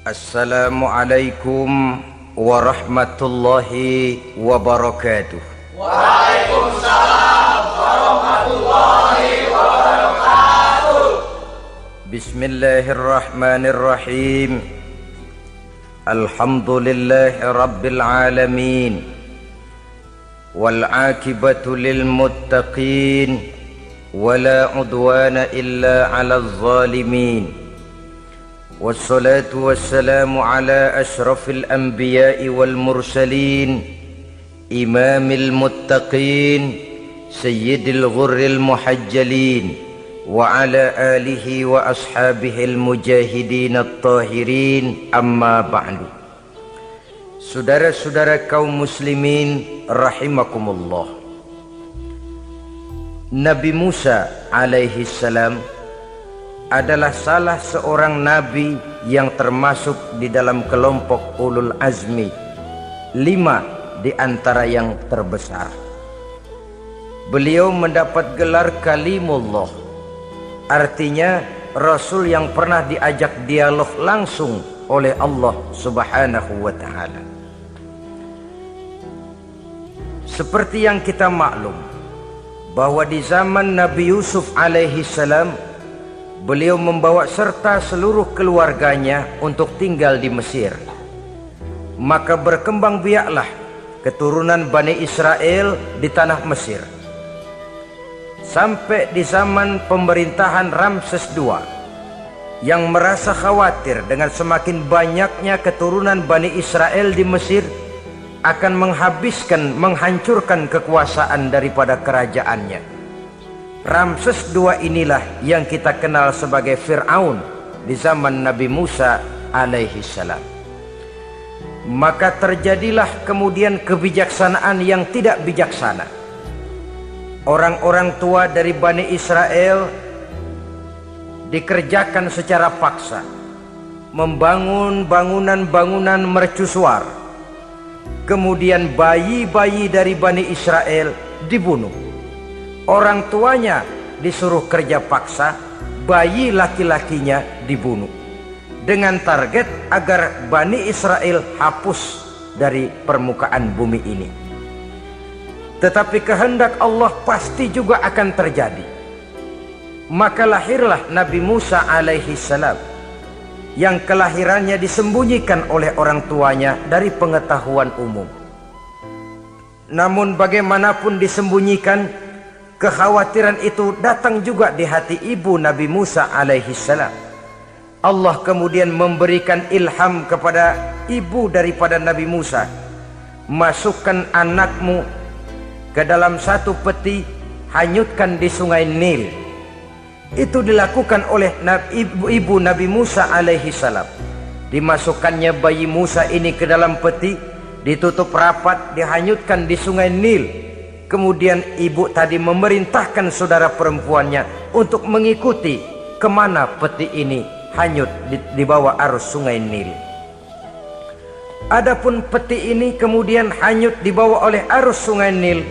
Assalamualaikum warahmatullahi wabarakatuh. Waalaikumsalam warahmatullahi wabarakatuh. Bismillahirrahmanirrahim. Alhamdulillahi rabbil alamin. Wal aqibatu lil muttaqin. Wala udwana illa 'alal zalimin. والصلاة والسلام على أشرف الأنبياء والمرسلين إمام المتقين سيد الغر المحجلين وعلى آله وأصحابه المجاهدين الطاهرين أما بعد. Saudara-saudara kaum muslimin rahimakumullah. Nabi Musa alaihi salam adalah salah seorang nabi yang termasuk di dalam kelompok ulul azmi, 5 di antara yang terbesar. Beliau mendapat gelar kalimullah, artinya rasul yang pernah diajak dialog langsung oleh Allah subhanahu wa ta'ala. Seperti yang kita maklum bahwa di zaman Nabi Yusuf alaihi salam, beliau membawa serta seluruh keluarganya untuk tinggal di Mesir. Maka berkembang biaklah keturunan Bani Israel di tanah Mesir. Sampai di zaman pemerintahan Ramses II yang merasa khawatir dengan semakin banyaknya keturunan Bani Israel di Mesir akan menghancurkan kekuasaan daripada kerajaannya. Ramses II inilah yang kita kenal sebagai Fir'aun di zaman Nabi Musa alaihi salam. Maka terjadilah kemudian kebijaksanaan yang tidak bijaksana. Orang-orang tua dari Bani Israel dikerjakan secara paksa, membangun bangunan-bangunan mercusuar. Kemudian bayi-bayi dari Bani Israel dibunuh. Orang tuanya disuruh kerja paksa, bayi laki-lakinya dibunuh, dengan target agar Bani Israel hapus dari permukaan bumi ini. Tetapi kehendak Allah pasti juga akan terjadi. Maka lahirlah Nabi Musa alaihi salam, yang kelahirannya disembunyikan oleh orang tuanya dari pengetahuan umum. Namun bagaimanapun disembunyikan, kekhawatiran itu datang juga di hati ibu Nabi Musa alaihi salam. Allah kemudian memberikan ilham kepada ibu daripada Nabi Musa, masukkan anakmu ke dalam satu peti, hanyutkan di sungai Nil. Itu dilakukan oleh ibu Nabi Musa alaihi salam. Dimasukkannya bayi Musa ini ke dalam peti, ditutup rapat, dihanyutkan di sungai Nil. Kemudian ibu tadi memerintahkan saudara perempuannya untuk mengikuti kemana peti ini hanyut di bawah arus sungai Nil. Adapun peti ini kemudian hanyut dibawa oleh arus sungai Nil,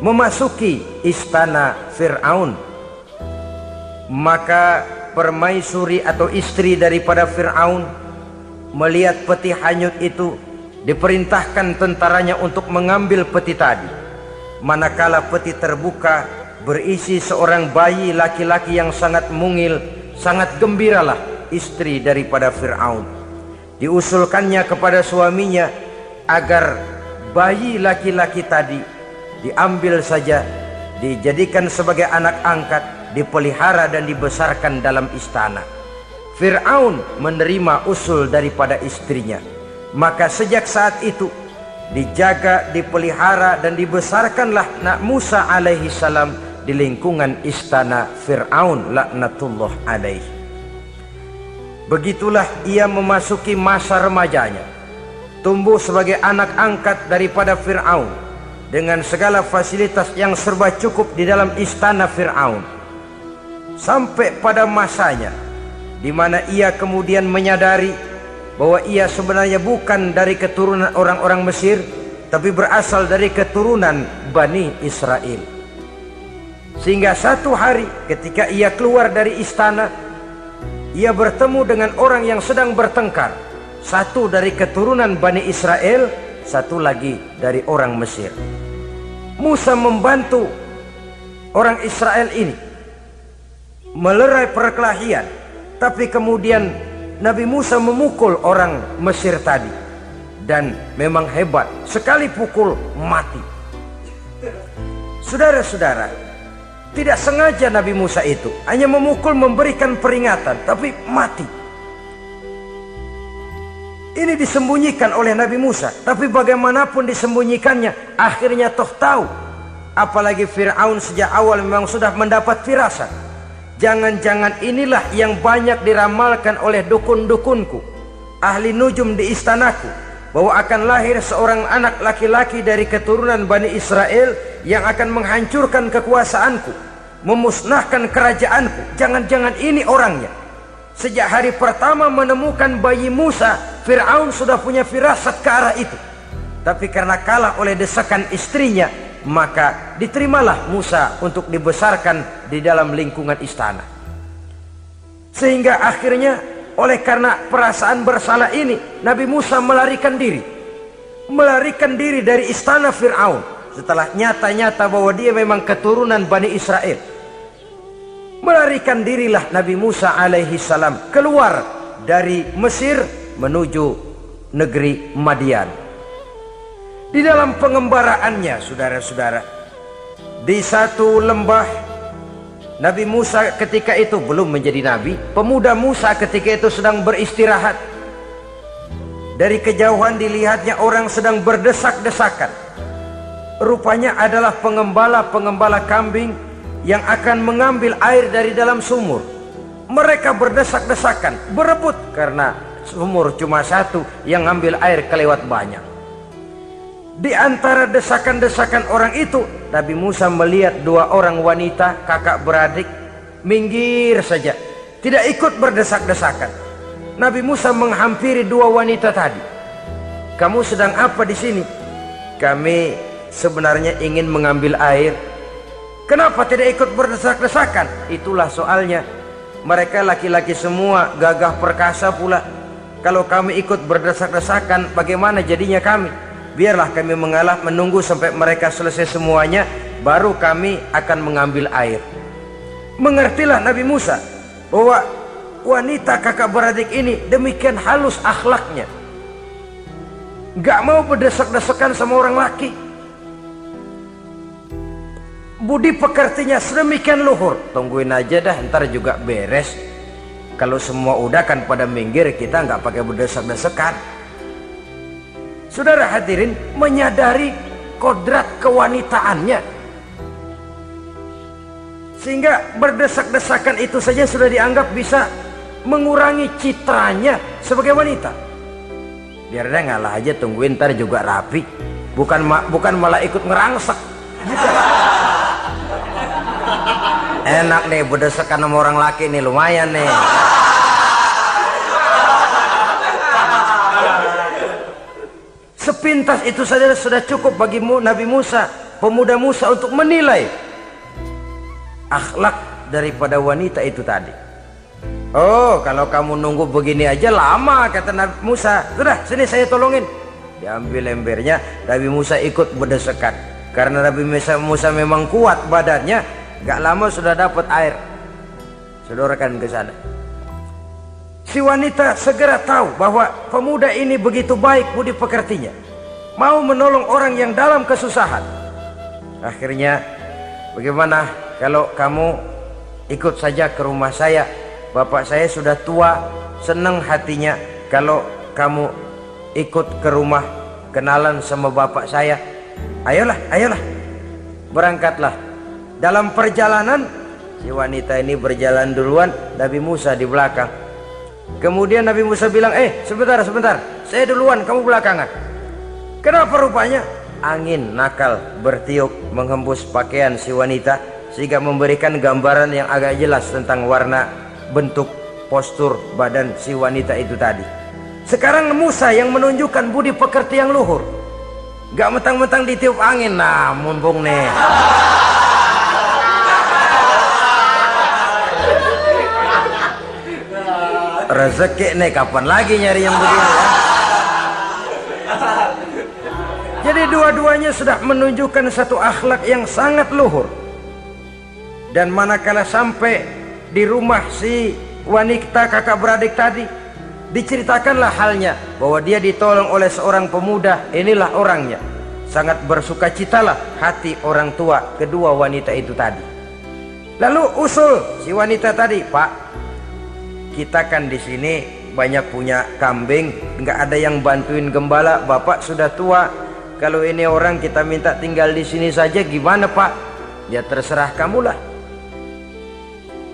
memasuki istana Fir'aun. Maka permaisuri atau istri daripada Fir'aun melihat peti hanyut itu, diperintahkan tentaranya untuk mengambil peti tadi. Manakala peti terbuka, berisi seorang bayi laki-laki yang sangat mungil, sangat gembiralah istri daripada Fir'aun. Diusulkannya kepada suaminya agar bayi laki-laki tadi diambil saja, dijadikan sebagai anak angkat, dipelihara dan dibesarkan dalam istana. Fir'aun menerima usul daripada istrinya. Maka sejak saat itu dijaga, dipelihara dan dibesarkanlah Nabi Musa alaihi salam di lingkungan istana Fir'aun laknatullah alaihi. Begitulah ia memasuki masa remajanya, tumbuh sebagai anak angkat daripada Fir'aun dengan segala fasilitas yang serba cukup di dalam istana Fir'aun, sampai pada masanya di mana ia kemudian menyadari bahwa ia sebenarnya bukan dari keturunan orang-orang Mesir, tapi berasal dari keturunan Bani Israel. Sehingga satu hari ketika ia keluar dari istana, ia bertemu dengan orang yang sedang bertengkar satu dari keturunan Bani Israel, satu lagi dari orang Mesir. Musa membantu orang Israel ini melerai perkelahian, tapi kemudian Nabi Musa memukul orang Mesir tadi, dan memang hebat, sekali pukul mati. Saudara-saudara, tidak sengaja Nabi Musa itu hanya memukul, memberikan peringatan, tapi mati. Ini disembunyikan oleh Nabi Musa, tapi bagaimanapun disembunyikannya, akhirnya toh tahu. Apalagi Fir'aun sejak awal memang sudah mendapat firasat. Jangan-jangan inilah yang banyak diramalkan oleh dukun-dukunku, ahli nujum di istanaku, bahwa akan lahir seorang anak laki-laki dari keturunan Bani Israel yang akan menghancurkan kekuasaanku, memusnahkan kerajaanku. Jangan-jangan ini orangnya. Sejak hari pertama menemukan bayi Musa, Fir'aun sudah punya firasat ke arah itu. Tapi karena kalah oleh desakan istrinya, maka diterimalah Musa untuk dibesarkan di dalam lingkungan istana. Sehingga akhirnya oleh karena perasaan bersalah ini, Nabi Musa melarikan diri. Melarikan diri dari istana Fir'aun setelah nyata-nyata bahwa dia memang keturunan Bani Israel. Melarikan dirilah Nabi Musa alaihi salam keluar dari Mesir menuju negeri Madian. Di dalam pengembaraannya, saudara-saudara, di satu lembah, Nabi Musa ketika itu belum menjadi nabi. Pemuda Musa ketika itu sedang beristirahat. Dari kejauhan dilihatnya orang sedang berdesak-desakan. Rupanya adalah pengembala-pengembala kambing yang akan mengambil air dari dalam sumur. Mereka berdesak-desakan, berebut karena sumur cuma satu, yang ngambil air kelewat banyak. Di antara desakan-desakan orang itu, Nabi Musa melihat dua orang wanita kakak beradik minggir saja, tidak ikut berdesak-desakan. Nabi Musa menghampiri dua wanita tadi. Kamu sedang apa di sini? Kami sebenarnya ingin mengambil air. Kenapa tidak ikut berdesak-desakan? Itulah soalnya. Mereka laki-laki semua, gagah perkasa pula. Kalau kami ikut berdesak-desakan, bagaimana jadinya kami? Biarlah kami mengalah menunggu sampai mereka selesai semuanya, baru kami akan mengambil air. Mengertilah Nabi Musa bahwa wanita kakak beradik ini demikian halus akhlaknya, gak mau berdesak-desakan sama orang laki. Budi pekertinya sedemikian luhur. Tungguin aja dah, ntar juga beres. Kalau semua udah kan pada minggir, kita nggak pakai berdesak-desakan. Saudara hadirin, menyadari kodrat kewanitaannya, sehingga berdesak-desakan itu saja sudah dianggap bisa mengurangi citranya sebagai wanita. Biar dia ngalah aja, tungguin ntar juga rapi. Bukan malah ikut ngerangsek gitu. Enak nih berdesakan sama orang laki nih, lumayan nih. Sepintas itu saja sudah cukup bagi Nabi Musa, pemuda Musa, untuk menilai akhlak daripada wanita itu tadi. Oh, kalau kamu nunggu begini aja lama, kata Nabi Musa. Sudah, sini saya tolongin. Diambil embernya, Nabi Musa ikut berdesakan. Karena Nabi Musa memang kuat badannya, gak lama sudah dapat air. Sodorkan ke sana. Si wanita segera tahu bahwa pemuda ini begitu baik budi pekertinya, mau menolong orang yang dalam kesusahan. Akhirnya, bagaimana kalau kamu ikut saja ke rumah saya? Bapak saya sudah tua, senang hatinya kalau kamu ikut ke rumah, kenalan sama bapak saya. Ayolah, ayolah, berangkatlah. Dalam perjalanan, si wanita ini berjalan duluan, Nabi Musa di belakang. Kemudian Nabi Musa bilang, sebentar, saya duluan, kamu belakangan. Kenapa? Rupanya angin nakal bertiup menghembus pakaian si wanita, sehingga memberikan gambaran yang agak jelas tentang warna, bentuk, postur badan si wanita itu tadi. Sekarang Musa yang menunjukkan budi pekerti yang luhur, gak mentang-mentang ditiup angin. Nah, mumpung nih, rezeki nih kapan lagi nyari yang begini ya? Jadi dua-duanya sudah menunjukkan satu akhlak yang sangat luhur. Dan manakala sampai di rumah si wanita kakak beradik tadi, diceritakanlah halnya bahwa dia ditolong oleh seorang pemuda. Inilah orangnya. Sangat bersukacitalah hati orang tua kedua wanita itu tadi. Lalu usul si wanita tadi, Pak, kita kan di sini banyak punya kambing, nggak ada yang bantuin gembala. Bapak sudah tua. Kalau ini orang kita minta tinggal di sini saja, gimana Pak? Ya terserah kamulah.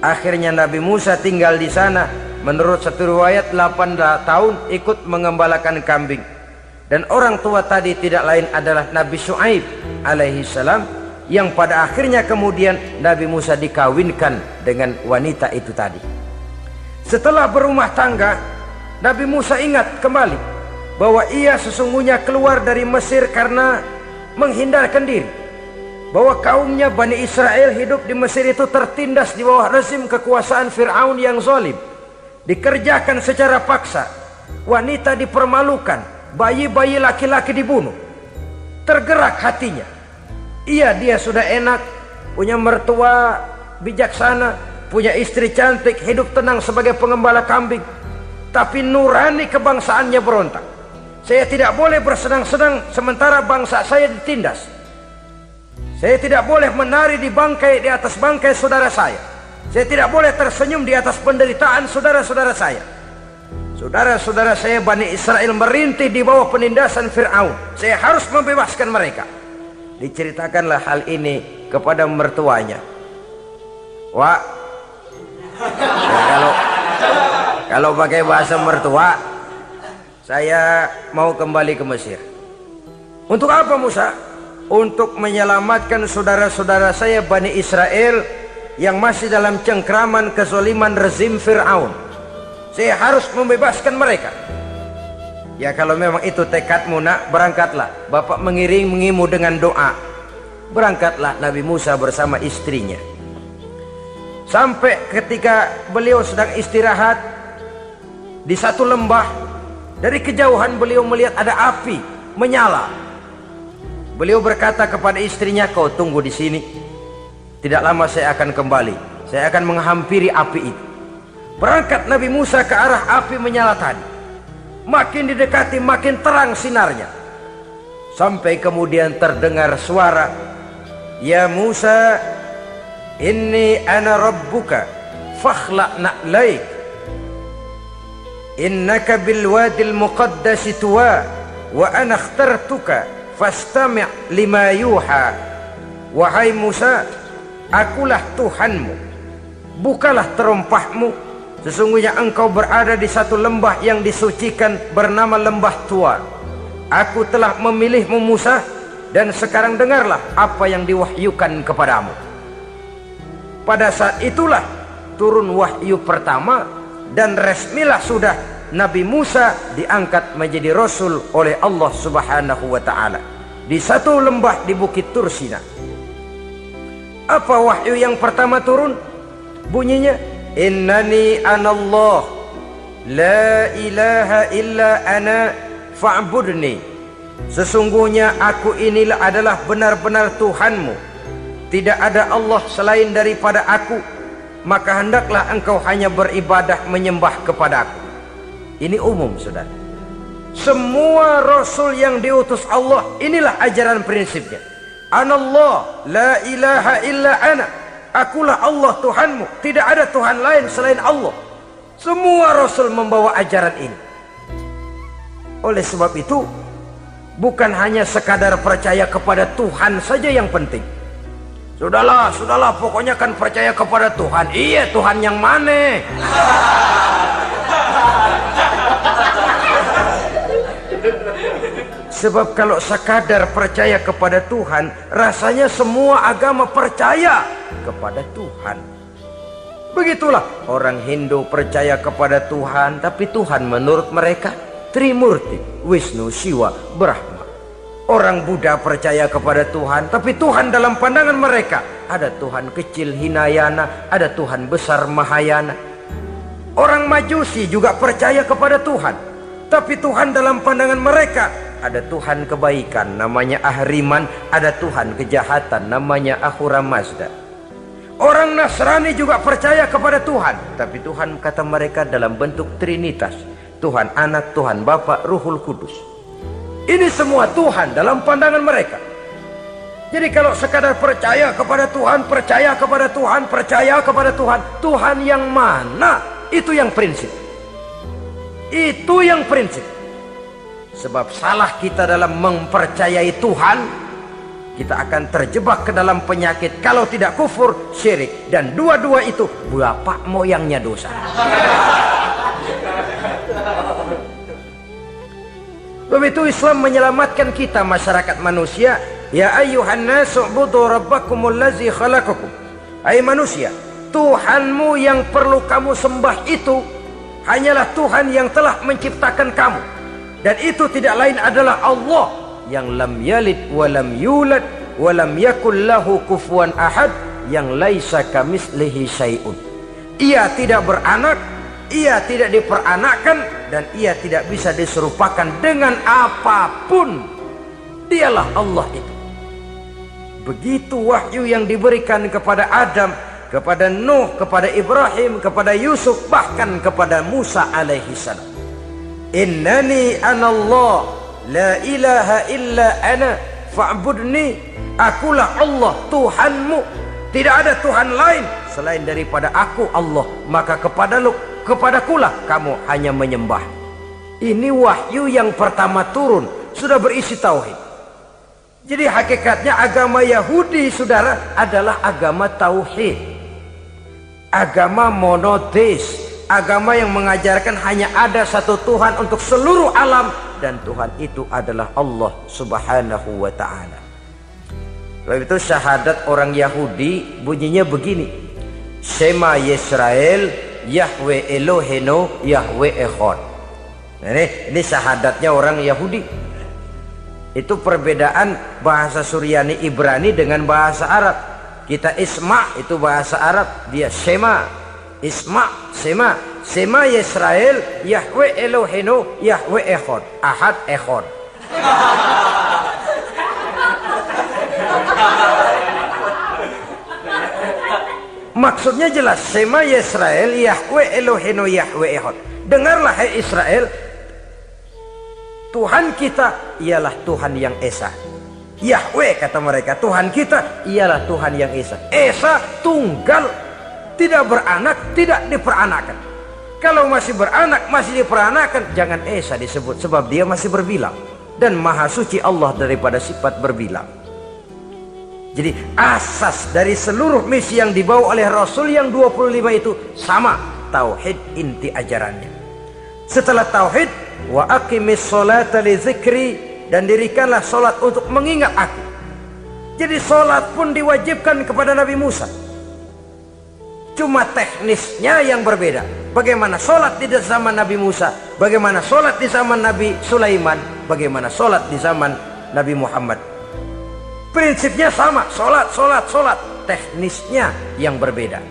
Akhirnya Nabi Musa tinggal di sana. Menurut satu riwayat 8 tahun ikut mengembalakan kambing. Dan orang tua tadi tidak lain adalah Nabi Syuaib alaihi salam, yang pada akhirnya kemudian Nabi Musa dikawinkan dengan wanita itu tadi. Setelah berumah tangga, Nabi Musa ingat kembali bahwa ia sesungguhnya keluar dari Mesir karena menghindarkan diri, bahwa kaumnya Bani Israel hidup di Mesir itu tertindas di bawah rezim kekuasaan Fir'aun yang zalim, dikerjakan secara paksa, wanita dipermalukan, bayi-bayi laki-laki dibunuh. Tergerak hatinya. Dia sudah enak, punya mertua bijaksana, punya istri cantik, hidup tenang sebagai pengembala kambing. Tapi nurani kebangsaannya berontak. Saya tidak boleh bersenang-senang sementara bangsa saya ditindas. Saya tidak boleh menari di atas bangkai saudara saya. Saya tidak boleh tersenyum di atas penderitaan saudara-saudara saya. Saudara-saudara saya Bani Israel merintih di bawah penindasan Fir'aun. Saya harus membebaskan mereka. Diceritakanlah hal ini kepada mertuanya. Wah, ya kalau pakai bahasa mertua, saya mau kembali ke Mesir. Untuk apa Musa? Untuk menyelamatkan saudara-saudara saya Bani Israel yang masih dalam cengkraman kezaliman rezim Fir'aun. Saya harus membebaskan mereka. Ya kalau memang itu tekadmu nak, berangkatlah. Bapak mengiringimu dengan doa. Berangkatlah Nabi Musa bersama istrinya. Sampai ketika beliau sedang istirahat di satu lembah, dari kejauhan beliau melihat ada api menyala. Beliau berkata kepada istrinya, kau tunggu di sini. Tidak lama saya akan kembali. Saya akan menghampiri api itu. Berangkat Nabi Musa ke arah api menyala tadi. Makin didekati makin terang sinarnya. Sampai kemudian terdengar suara, ya Musa, inni ana rabbuka fakhla' na'laik. Innaka bilwadil muqaddasi tuwa wa ana akhtartuka fastami' lima yuha. Wahai Musa, akulah Tuhanmu, bukalah terompahmu. Sesungguhnya engkau berada di satu lembah yang disucikan bernama Lembah Tua. Aku telah memilihmu Musa, dan sekarang dengarlah apa yang diwahyukan kepadamu. Pada saat itulah turun wahyu pertama, dan resmilah sudah Nabi Musa diangkat menjadi Rasul oleh Allah Subhanahu wa Ta'ala di satu lembah di Bukit Tursina. Apa wahyu yang pertama turun? Bunyinya, innani anallah la ilaha illa ana fa'budni. Sesungguhnya aku inilah adalah benar-benar Tuhanmu, tidak ada Allah selain daripada aku, maka hendaklah engkau hanya beribadah menyembah kepadaku. Ini umum saudara. Semua Rasul yang diutus Allah, inilah ajaran prinsipnya. Anallah la ilaha illa ana. Akulah Allah Tuhanmu, tidak ada Tuhan lain selain Allah. Semua Rasul membawa ajaran ini. Oleh sebab itu, bukan hanya sekadar percaya kepada Tuhan saja yang penting. Sudahlah, pokoknya kan percaya kepada Tuhan. Iya, Tuhan yang mana? Sebab kalau sekadar percaya kepada Tuhan, rasanya semua agama percaya kepada Tuhan. Begitulah orang Hindu percaya kepada Tuhan, tapi Tuhan menurut mereka Trimurti, Wisnu, Siwa, Brahma. Orang Buddha percaya kepada Tuhan, tapi Tuhan dalam pandangan mereka ada Tuhan kecil Hinayana, ada Tuhan besar Mahayana. Orang Majusi juga percaya kepada Tuhan, tapi Tuhan dalam pandangan mereka ada Tuhan kebaikan namanya Ahriman, ada Tuhan kejahatan namanya Ahura Mazda. Orang Nasrani juga percaya kepada Tuhan, tapi Tuhan kata mereka dalam bentuk Trinitas, Tuhan Anak, Tuhan Bapa, Ruhul Kudus. Ini semua Tuhan dalam pandangan mereka. Jadi kalau sekadar percaya kepada Tuhan, percaya kepada Tuhan, percaya kepada Tuhan, Tuhan yang mana? Itu yang prinsip. Itu yang prinsip. Sebab salah kita dalam mempercayai Tuhan, kita akan terjebak ke dalam penyakit kalau tidak kufur, syirik, dan dua-dua itu bapak moyangnya dosa. Begitu Islam menyelamatkan kita masyarakat manusia. Ya ayyuhan nasu ubudu rabbakumul ladzi khalaqakum. Hai manusia, Tuhanmu yang perlu kamu sembah itu hanyalah Tuhan yang telah menciptakan kamu. Dan itu tidak lain adalah Allah yang lam yalid wa lam yulad wa lam yakul lahu kufuwan ahad, yang laisa kamitslihi syai'un. Ia tidak beranak, ia tidak diperanakkan, dan ia tidak bisa diserupakan dengan apapun. Dialah Allah itu. Begitu wahyu yang diberikan kepada Adam, kepada Nuh, kepada Ibrahim, kepada Yusuf, bahkan kepada Musa alaihi salam. Innani anallah la ilaha illa ana fa'budni. Akulah Allah Tuhanmu, tidak ada Tuhan lain selain daripada aku Allah, maka kepadakulah kamu hanya menyembah. Ini wahyu yang pertama turun, sudah berisi tauhid. Jadi hakikatnya agama Yahudi, saudara, adalah agama tauhid, agama monoteis, agama yang mengajarkan hanya ada satu Tuhan untuk seluruh alam, dan Tuhan itu adalah Allah subhanahu wa ta'ala. Sebab itu syahadat orang Yahudi bunyinya begini: Shema Yisrael Yahweh Elohenu Yahweh Echad. Ini syahadatnya orang Yahudi. Itu perbedaan bahasa Suryani Ibrani dengan bahasa Arab. Kita Isma itu bahasa Arab, dia Shema. Isma, Shema. Shema Yisrael Yahweh Elohenu Yahweh Echad. Ahad Echad. Maksudnya jelas, Shema Yisrael Yahweh Elohenu Yahweh Echad. Dengarlah hai Israel, Tuhan kita ialah Tuhan yang Esa. Yahweh kata mereka, Tuhan kita ialah Tuhan yang Esa. Esa tunggal, tidak beranak, tidak diperanakan. Kalau masih beranak, masih diperanakan, jangan Esa disebut, sebab dia masih berbilang. Dan maha suci Allah daripada sifat berbilang. Jadi asas dari seluruh misi yang dibawa oleh Rasul yang 25 itu sama, tauhid inti ajarannya. Setelah tauhid, wa aqimis sholata li dzikri, dan dirikanlah solat untuk mengingat aku. Jadi solat pun diwajibkan kepada Nabi Musa, cuma teknisnya yang berbeda. Bagaimana solat di zaman Nabi Musa, bagaimana solat di zaman Nabi Sulaiman, bagaimana solat di zaman Nabi Muhammad. Prinsipnya sama, solat, teknisnya yang berbeda.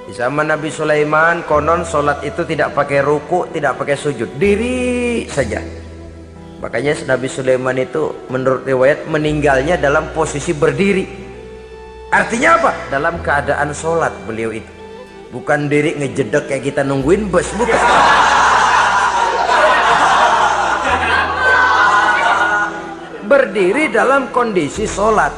Di zaman Nabi Sulaiman konon solat itu tidak pakai ruku, tidak pakai sujud, diri saja. Makanya Nabi Sulaiman itu menurut riwayat meninggalnya dalam posisi berdiri. Artinya apa? Dalam keadaan solat beliau itu. Bukan diri ngejedek kayak kita nungguin bus, bukan. Berdiri dalam kondisi solat.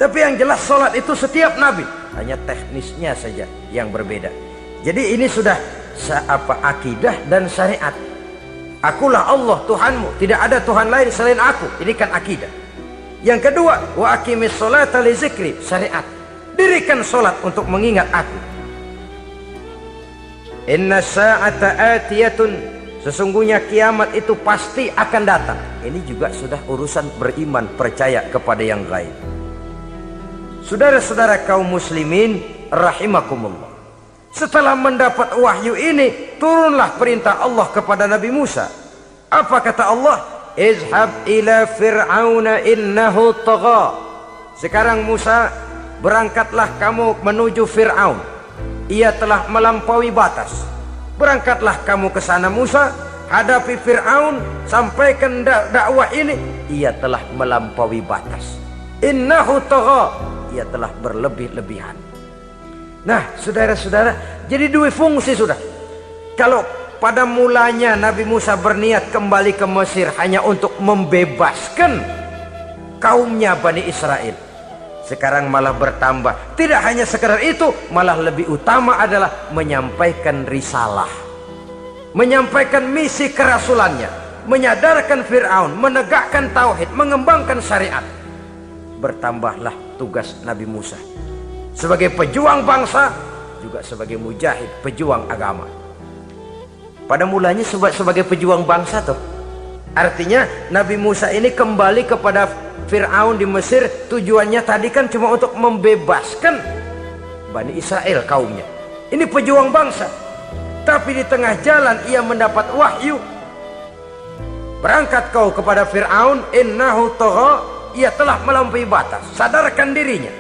Tapi yang jelas solat itu setiap Nabi, hanya teknisnya saja yang berbeda. Jadi ini sudah akidah dan syariat. Akulah Allah Tuhanmu, tidak ada Tuhan lain selain aku. Ini kan akidah. Yang kedua, wa aqimis sholata li dzikri, syariat. Dirikan solat untuk mengingat aku. Inna sa'ata atiyatun, sesungguhnya kiamat itu pasti akan datang. Ini juga sudah urusan beriman, percaya kepada yang gaib. Saudara-saudara kaum muslimin rahimakumullah, setelah mendapat wahyu ini, turunlah perintah Allah kepada Nabi Musa. Apa kata Allah? Izhab ila fir'auna innahu tagha. Sekarang Musa, berangkatlah kamu menuju Fir'aun. ia telah melampaui batas. Berangkatlah kamu ke sana Musa, hadapi Fir'aun, sampaikan dakwah ini. Ia telah melampaui batas. Innahu tagha, ia telah berlebih-lebihan. Nah, saudara-saudara, jadi dua fungsi sudah. Kalau pada mulanya Nabi Musa berniat kembali ke Mesir hanya untuk membebaskan kaumnya Bani Israel, sekarang malah bertambah. Tidak hanya sekedar itu, malah lebih utama adalah menyampaikan risalah, menyampaikan misi kerasulannya, menyadarkan Fir'aun, menegakkan tauhid, mengembangkan syariat. Bertambahlah tugas Nabi Musa sebagai pejuang bangsa, juga sebagai mujahid, pejuang agama. Pada mulanya sebagai pejuang bangsa tuh, artinya Nabi Musa ini kembali kepada Fir'aun di Mesir, tujuannya tadi kan cuma untuk membebaskan Bani Israel kaumnya. Ini pejuang bangsa. Tapi di tengah jalan ia mendapat wahyu. Berangkat kau kepada Fir'aun, innahu tagha, ia telah melampaui batas. Sadarkan dirinya,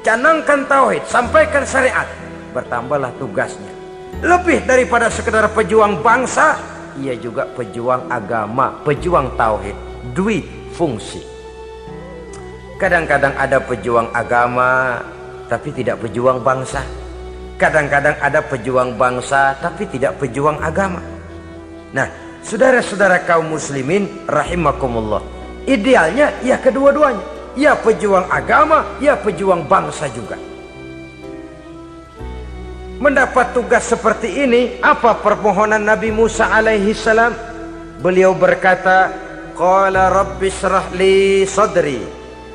canangkan tauhid, sampaikan syariat. Bertambahlah tugasnya. Lebih daripada sekedar pejuang bangsa, ia juga pejuang agama, pejuang tauhid. Dwi fungsi. Kadang-kadang ada pejuang agama tapi tidak pejuang bangsa. Kadang-kadang ada pejuang bangsa tapi tidak pejuang agama. Nah, saudara-saudara kaum muslimin rahimakumullah, idealnya ya kedua-duanya. Ya pejuang agama, ya pejuang bangsa juga. Mendapat tugas seperti ini, apa permohonan Nabi Musa alaihi salam? Beliau berkata, qala rabbi shrah li sadri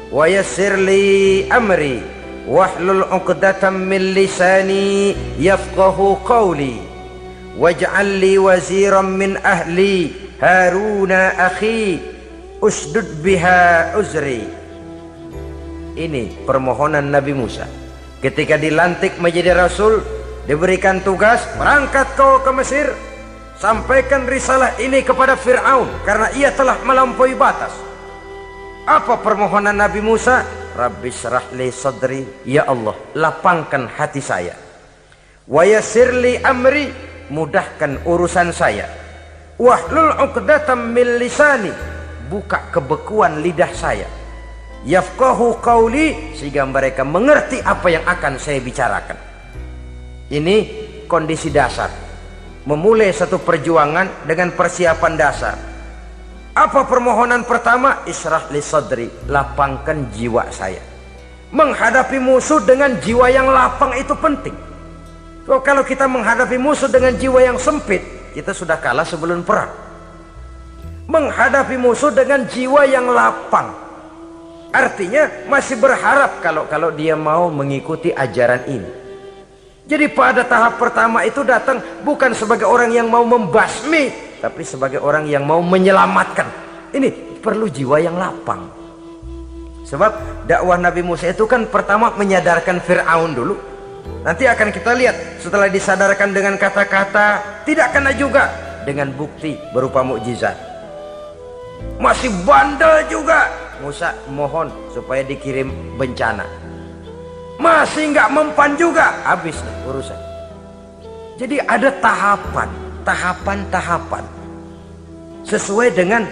wa yassir li amri wahlul 'uqdatam min lisani yafqahu qawli waj'al li waziran min ahli Haruna akhi usdud biha uzri. Ini permohonan Nabi Musa ketika dilantik menjadi rasul. Diberikan tugas, berangkat kau ke Mesir, sampaikan risalah ini kepada Fir'aun karena ia telah melampaui batas. Apa permohonan Nabi Musa? Rabbi syrah li sadri, ya Allah, lapangkan hati saya. Wa yassir li amri, mudahkan urusan saya. Wahlul 'uqdatam min lisani, buka kebekuan lidah saya. Yafqahu qawli, sehingga mereka mengerti apa yang akan saya bicarakan. Ini kondisi dasar. Memulai satu perjuangan dengan persiapan dasar. Apa permohonan pertama? Isyrah li sadri, lapangkan jiwa saya. Menghadapi musuh dengan jiwa yang lapang itu penting. So, kalau kita menghadapi musuh dengan jiwa yang sempit, kita sudah kalah sebelum perang. Menghadapi musuh dengan jiwa yang lapang, artinya masih berharap kalau dia mau mengikuti ajaran ini. Jadi pada tahap pertama itu datang bukan sebagai orang yang mau membasmi, tapi sebagai orang yang mau menyelamatkan. Ini perlu jiwa yang lapang. Sebab dakwah Nabi Musa itu kan pertama menyadarkan Fir'aun dulu. Nanti akan kita lihat setelah disadarkan dengan kata-kata, tidak kena juga dengan bukti berupa mukjizat. Masih bandel juga. Musa mohon supaya dikirim bencana. Masih nggak mempan juga, habis urusan. Jadi ada tahapan sesuai dengan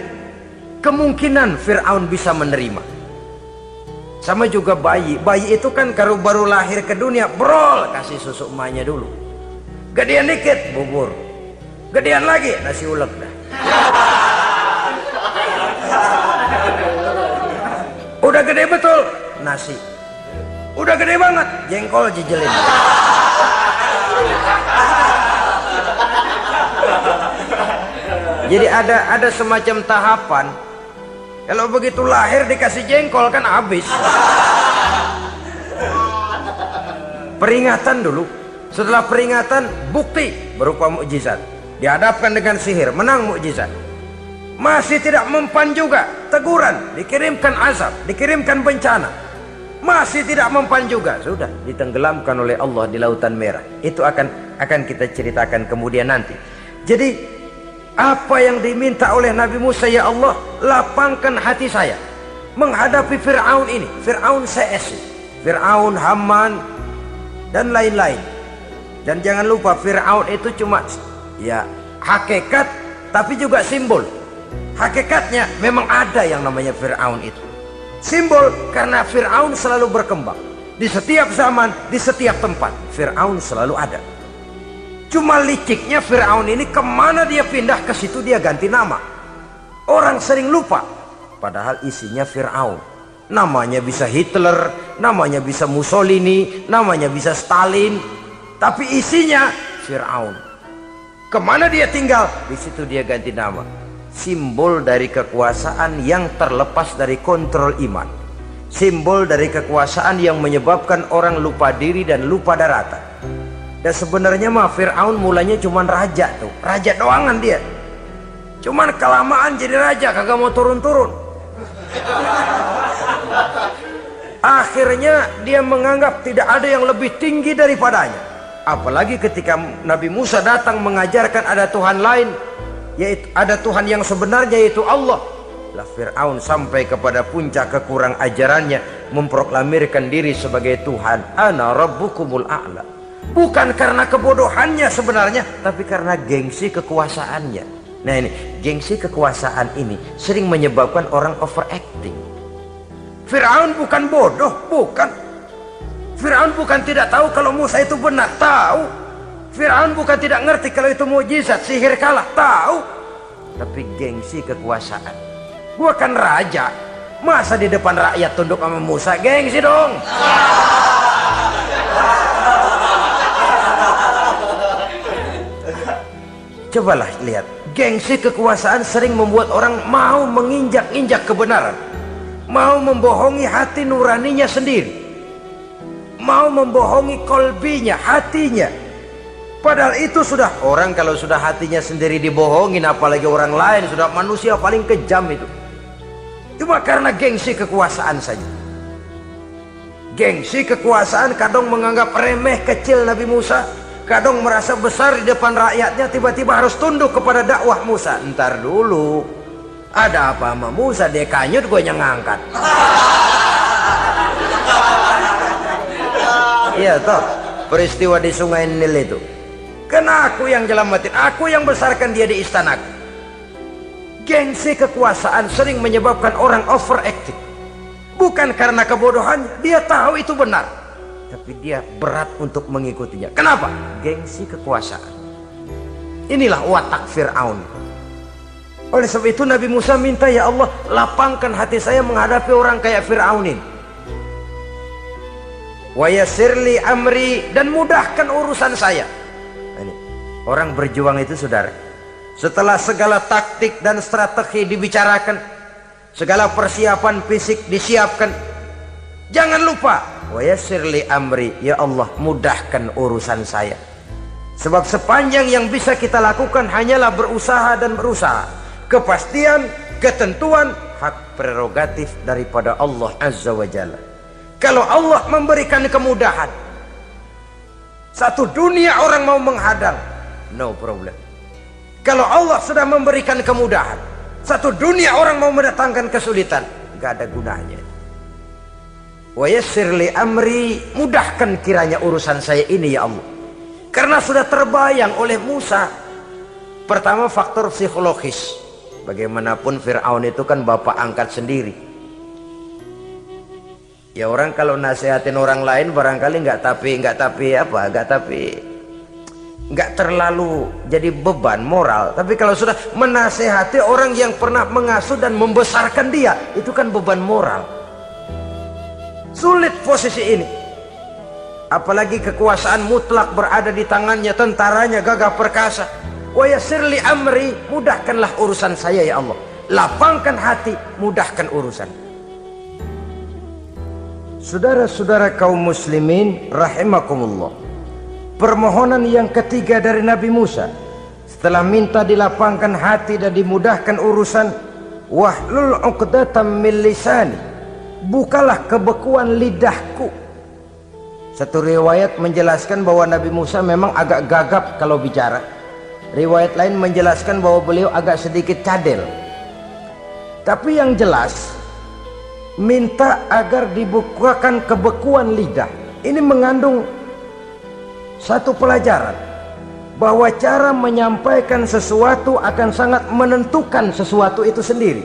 kemungkinan Fir'aun bisa menerima. Sama juga bayi itu kan kalau baru lahir ke dunia, brol, kasih susu emaknya dulu. Gedean dikit, bubur. Gedean lagi, nasi ulek dah. Udah gede betul, nasi. Udah gede banget, jengkol jejelin. Jadi ada semacam tahapan. Kalau begitu lahir dikasih jengkol kan habis. Peringatan dulu. Setelah peringatan, bukti berupa mukjizat. Dihadapkan dengan sihir, menang mukjizat. Masih tidak mempan juga, teguran, dikirimkan azab, dikirimkan bencana. Masih tidak mempan juga, sudah ditenggelamkan oleh Allah di Lautan Merah. Itu akan kita ceritakan kemudian nanti. Jadi apa yang diminta oleh Nabi Musa, ya Allah, lapangkan hati saya menghadapi Fir'aun ini, Fir'aun CS, Fir'aun, Haman dan lain-lain. Dan jangan lupa Fir'aun itu cuma ya hakikat tapi juga simbol. Hakikatnya memang ada yang namanya Fir'aun itu. Simbol karena Fir'aun selalu berkembang. Di setiap zaman, di setiap tempat Fir'aun selalu ada. Cuma liciknya Fir'aun ini kemana dia pindah, ke situ dia ganti nama. Orang sering lupa padahal isinya Fir'aun. Namanya bisa Hitler, namanya bisa Mussolini, namanya bisa Stalin, tapi isinya Fir'aun. Kemana dia tinggal, di situ dia ganti nama. Simbol dari kekuasaan yang terlepas dari kontrol iman. Simbol dari kekuasaan yang menyebabkan orang lupa diri dan lupa daratan. Dan sebenarnya mah Fir'aun mulanya cuman raja tuh, raja doangan dia. Cuman kelamaan jadi raja kagak mau turun-turun. Akhirnya dia menganggap tidak ada yang lebih tinggi daripadanya. Apalagi ketika Nabi Musa datang mengajarkan ada Tuhan lain, yaitu ada Tuhan yang sebenarnya yaitu Allah. Lah Fir'aun sampai kepada puncak kekurang ajarannya, memproklamirkan diri sebagai Tuhan. Ana rabbukumul a'la. Bukan karena kebodohannya sebenarnya, tapi karena gengsi kekuasaannya. Nah ini, gengsi kekuasaan ini sering menyebabkan orang overacting. Fir'aun bukan bodoh, bukan. Fir'aun bukan tidak tahu kalau Musa itu benar, tahu. Fir'aun bukan tidak ngerti kalau itu mukjizat, sihir kalah, tahu. Tapi gengsi kekuasaan. Gua kan raja, masa di depan rakyat tunduk sama Musa, gengsi dong. Cobalah lihat, gengsi kekuasaan sering membuat orang mau menginjak-injak kebenaran, mau membohongi hati nuraninya sendiri, mau membohongi kolbinya, hatinya. Padahal itu sudah, orang kalau sudah hatinya sendiri dibohongin, apalagi orang lain, sudah manusia paling kejam itu. Cuma karena gengsi kekuasaan saja. Gengsi kekuasaan kadang menganggap remeh kecil Nabi Musa, kadang merasa besar di depan rakyatnya, tiba-tiba harus tunduk kepada dakwah Musa. Ntar dulu, ada apa sama Musa, dia kanyut, gue yang ngangkat. Iya toh, peristiwa di Sungai Nil itu, kan aku yang nyelamatin, aku yang besarkan dia di istanaku. Gengsi kekuasaan sering menyebabkan orang overacting. Bukan karena kebodohannya, dia tahu itu benar, tapi dia berat untuk mengikutinya. Kenapa? Gengsi kekuasaan. Inilah watak Fir'aun. Oleh sebab itu Nabi Musa minta, ya Allah, lapangkan hati saya menghadapi orang kayak Fir'aun ini. Wa yassirli amri, dan mudahkan urusan saya. Ini, orang berjuang itu saudara, setelah segala taktik dan strategi dibicarakan, segala persiapan fisik disiapkan, jangan lupa wa yassirli amri, ya Allah, mudahkan urusan saya. Sebab sepanjang yang bisa kita lakukan hanyalah berusaha dan berusaha. Kepastian, ketentuan, hak prerogatif daripada Allah Azza wa Jalla. Kalau Allah memberikan kemudahan, satu dunia orang mau menghadang, no problem. Kalau Allah sudah memberikan kemudahan, satu dunia orang mau mendatangkan kesulitan, gak ada gunanya. Wa yassirli amri, mudahkan kiranya urusan saya ini ya Allah. Karena sudah terbayang oleh Musa. Pertama, faktor psikologis. Bagaimanapun Fir'aun itu kan bapak angkat sendiri. Ya orang kalau nasihatin orang lain barangkali nggak terlalu jadi beban moral. Tapi kalau sudah menasehati orang yang pernah mengasuh dan membesarkan dia, itu kan beban moral. Sulit posisi ini, apalagi kekuasaan mutlak berada di tangannya, tentaranya gagah perkasa. Wa yassirli amri, mudahkanlah urusan saya ya Allah. Lapangkan hati, mudahkan urusan. Saudara-saudara kaum muslimin rahimakumullah, permohonan yang ketiga dari Nabi Musa setelah minta dilapangkan hati dan dimudahkan urusan, wahlul 'uqdatam min lisani, bukalah kebekuan lidahku. Satu riwayat menjelaskan bahwa Nabi Musa memang agak gagap kalau bicara. Riwayat lain menjelaskan bahwa beliau agak sedikit cadel. Tapi yang jelas, minta agar dibukakan kebekuan lidah. Ini mengandung satu pelajaran bahwa cara menyampaikan sesuatu akan sangat menentukan sesuatu itu sendiri.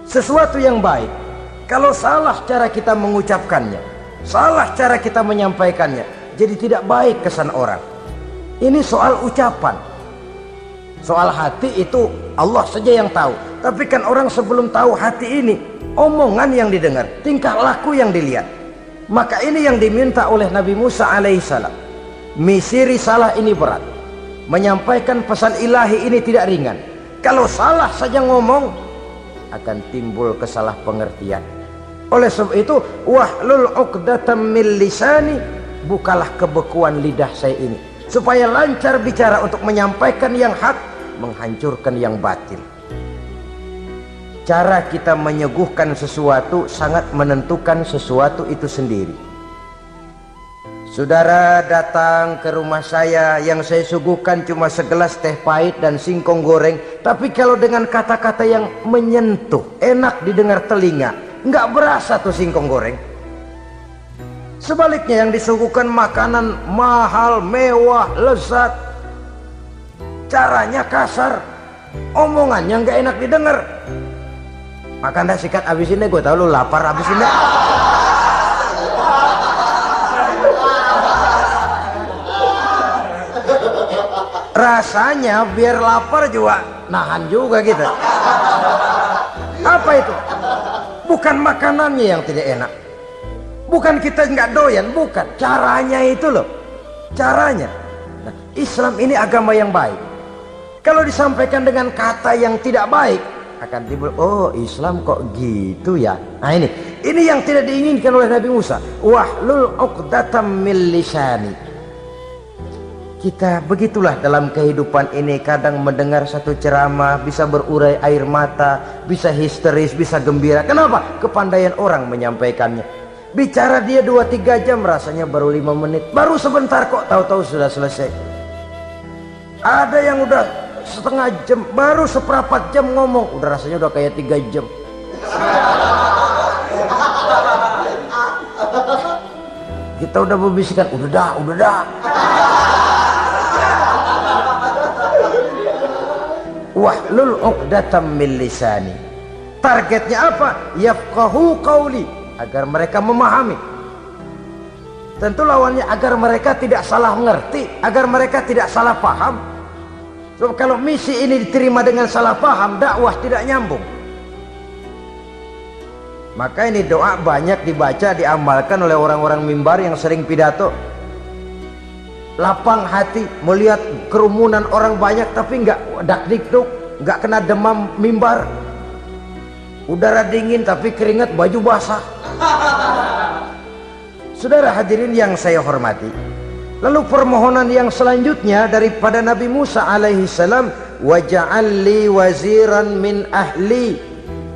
Sesuatu yang baik, kalau salah cara kita mengucapkannya, salah cara kita menyampaikannya, jadi tidak baik kesan orang. Ini soal ucapan. Soal hati itu Allah saja yang tahu. Tapi kan orang sebelum tahu hati ini, omongan yang didengar, tingkah laku yang dilihat. Maka ini yang diminta oleh Nabi Musa alaihissalam. Misi risalah ini berat. Menyampaikan pesan ilahi ini tidak ringan. Kalau salah saja ngomong, akan timbul kesalah pengertian. Oleh sebab itu, wahlul 'uqdatam min lisani, bukalah kebekuan lidah saya ini, supaya lancar bicara untuk menyampaikan yang hak, menghancurkan yang batil. Cara kita menyuguhkan sesuatu sangat menentukan sesuatu itu sendiri. Saudara datang ke rumah saya, yang saya suguhkan cuma segelas teh pahit dan singkong goreng, tapi kalau dengan kata-kata yang menyentuh, enak didengar telinga, nggak berasa tuh singkong goreng. Sebaliknya yang disuguhkan makanan mahal, mewah, lezat, caranya kasar, omongannya nggak enak didengar. Makan dah sikat abis ini, gue tau lu lapar abis ini. Rasanya biar lapar juga nahan juga gitu. Apa itu? Bukan makanannya yang tidak enak, bukan kita nggak doyan, bukan, caranya itu loh, caranya. Nah, Islam ini agama yang baik. Kalau disampaikan dengan kata yang tidak baik, akan timbul, oh Islam kok gitu ya. Nah ini yang tidak diinginkan oleh Nabi Musa. Wahlul 'uqdatam min lisani. Kita begitulah dalam kehidupan ini, kadang mendengar satu ceramah bisa berurai air mata, bisa histeris, bisa gembira. Kenapa? Kepandaian orang menyampaikannya. Bicara dia 2-3 jam, rasanya baru 5 menit, baru sebentar kok tahu-tahu sudah selesai. Ada yang udah setengah jam, baru seperempat jam ngomong, udah rasanya udah kayak 3 jam. Kita udah membisikkan, udah dah. Wahlul 'uqdatam min lisani. Targetnya apa? Yafqahu qauli, agar mereka memahami. Tentu lawannya agar mereka tidak salah mengerti, agar mereka tidak salah paham. So, kalau misi ini diterima dengan salah paham, dakwah tidak nyambung. Maka ini doa banyak dibaca, diamalkan oleh orang-orang mimbar yang sering pidato. Lapang hati melihat kerumunan orang banyak, tapi nggak dak-dikduk, nggak kena demam mimbar. Udara dingin tapi keringat, baju basah. Saudara hadirin yang saya hormati, lalu permohonan yang selanjutnya daripada Nabi Musa alaihi salam, waj'al li waziran min ahli,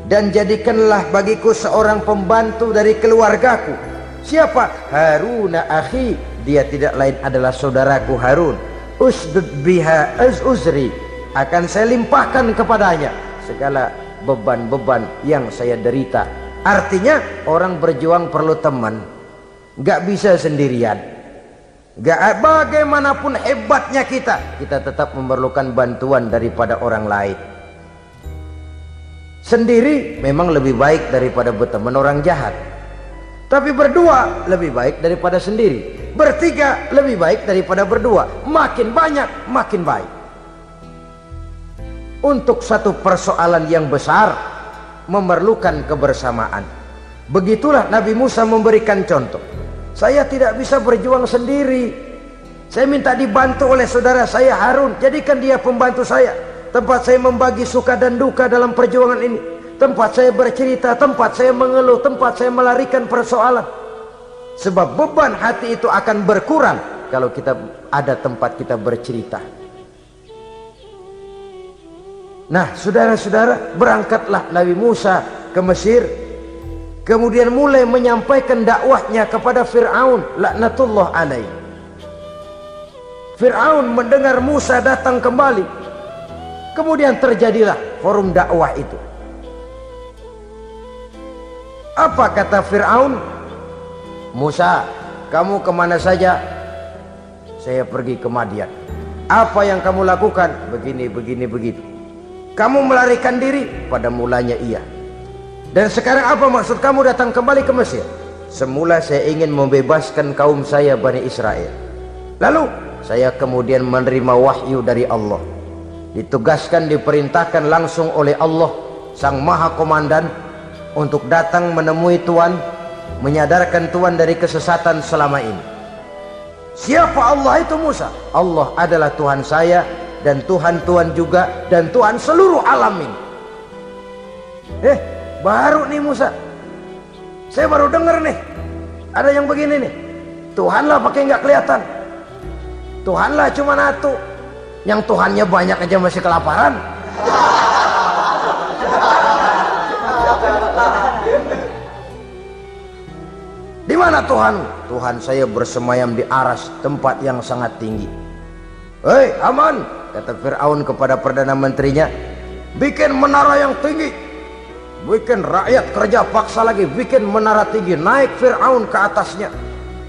dan jadikanlah bagiku seorang pembantu dari keluargaku. Siapa? Haruna akhi, dia tidak lain adalah saudaraku Harun. Usdud biha uzri, akan saya limpahkan kepadanya segala beban-beban yang saya derita. Artinya orang berjuang perlu teman, nggak bisa sendirian. Nggak, bagaimanapun hebatnya kita tetap memerlukan bantuan daripada orang lain. Sendiri memang lebih baik daripada berteman orang jahat, tapi berdua lebih baik daripada sendiri. Bertiga lebih baik daripada berdua. Makin banyak makin baik. Untuk satu persoalan yang besar memerlukan kebersamaan. Begitulah Nabi Musa memberikan contoh. Saya tidak bisa berjuang sendiri, saya minta dibantu oleh saudara saya Harun. Jadikan dia pembantu saya, tempat saya membagi suka dan duka dalam perjuangan ini, tempat saya bercerita, tempat saya mengeluh, tempat saya melarikan persoalan. Sebab beban hati itu akan berkurang kalau kita ada tempat kita bercerita. Nah, saudara-saudara, berangkatlah Nabi Musa ke Mesir, kemudian mulai menyampaikan dakwahnya kepada Fir'aun laknatullah alaih. Fir'aun mendengar Musa datang kembali, kemudian terjadilah forum dakwah itu. Apa kata Fir'aun? Musa, kamu kemana saja? saya pergi ke Madian. Apa yang kamu lakukan? Begini, begitu. Kamu melarikan diri? Pada mulanya iya. Dan sekarang apa maksud kamu datang kembali ke Mesir? Semula saya ingin membebaskan kaum saya Bani Israel. Lalu saya kemudian menerima wahyu dari Allah. Ditugaskan, diperintahkan langsung oleh Allah Sang Maha Komandan untuk datang menemui Tuhan, menyadarkan Tuhan dari kesesatan selama ini. Siapa Allah itu Musa? Allah adalah Tuhan saya dan Tuhan juga dan Tuhan seluruh alam ini. Baru nih Musa, saya baru dengar nih ada yang begini nih. Tuhanlah pakai nggak kelihatan, Tuhanlah cuma satu, yang Tuhannya banyak aja masih kelaparan. Di mana Tuhan? Tuhan saya bersemayam di aras, tempat yang sangat tinggi. Hei Haman, kata Fir'aun kepada Perdana Menterinya, bikin menara yang tinggi, bikin rakyat kerja paksa lagi, bikin menara tinggi. Naik Fir'aun ke atasnya,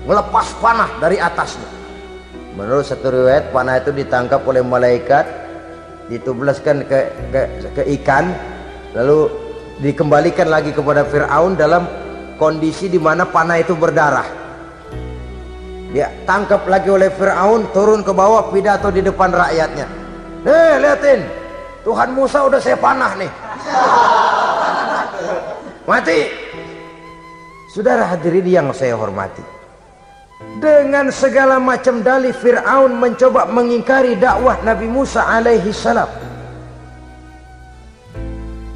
melepas panah dari atasnya. Menurut satu riwayat, panah itu ditangkap oleh malaikat, ditublaskan ke ikan, lalu dikembalikan lagi kepada Fir'aun dalam kondisi di mana panah itu berdarah. Dia tangkap lagi oleh Fir'aun, turun ke bawah, pidato di depan rakyatnya. Liatin, Tuhan Musa udah saya panah nih. Mati. Saudara hadirin yang saya hormati, dengan segala macam dalih Fir'aun mencoba mengingkari dakwah Nabi Musa alaihi salam.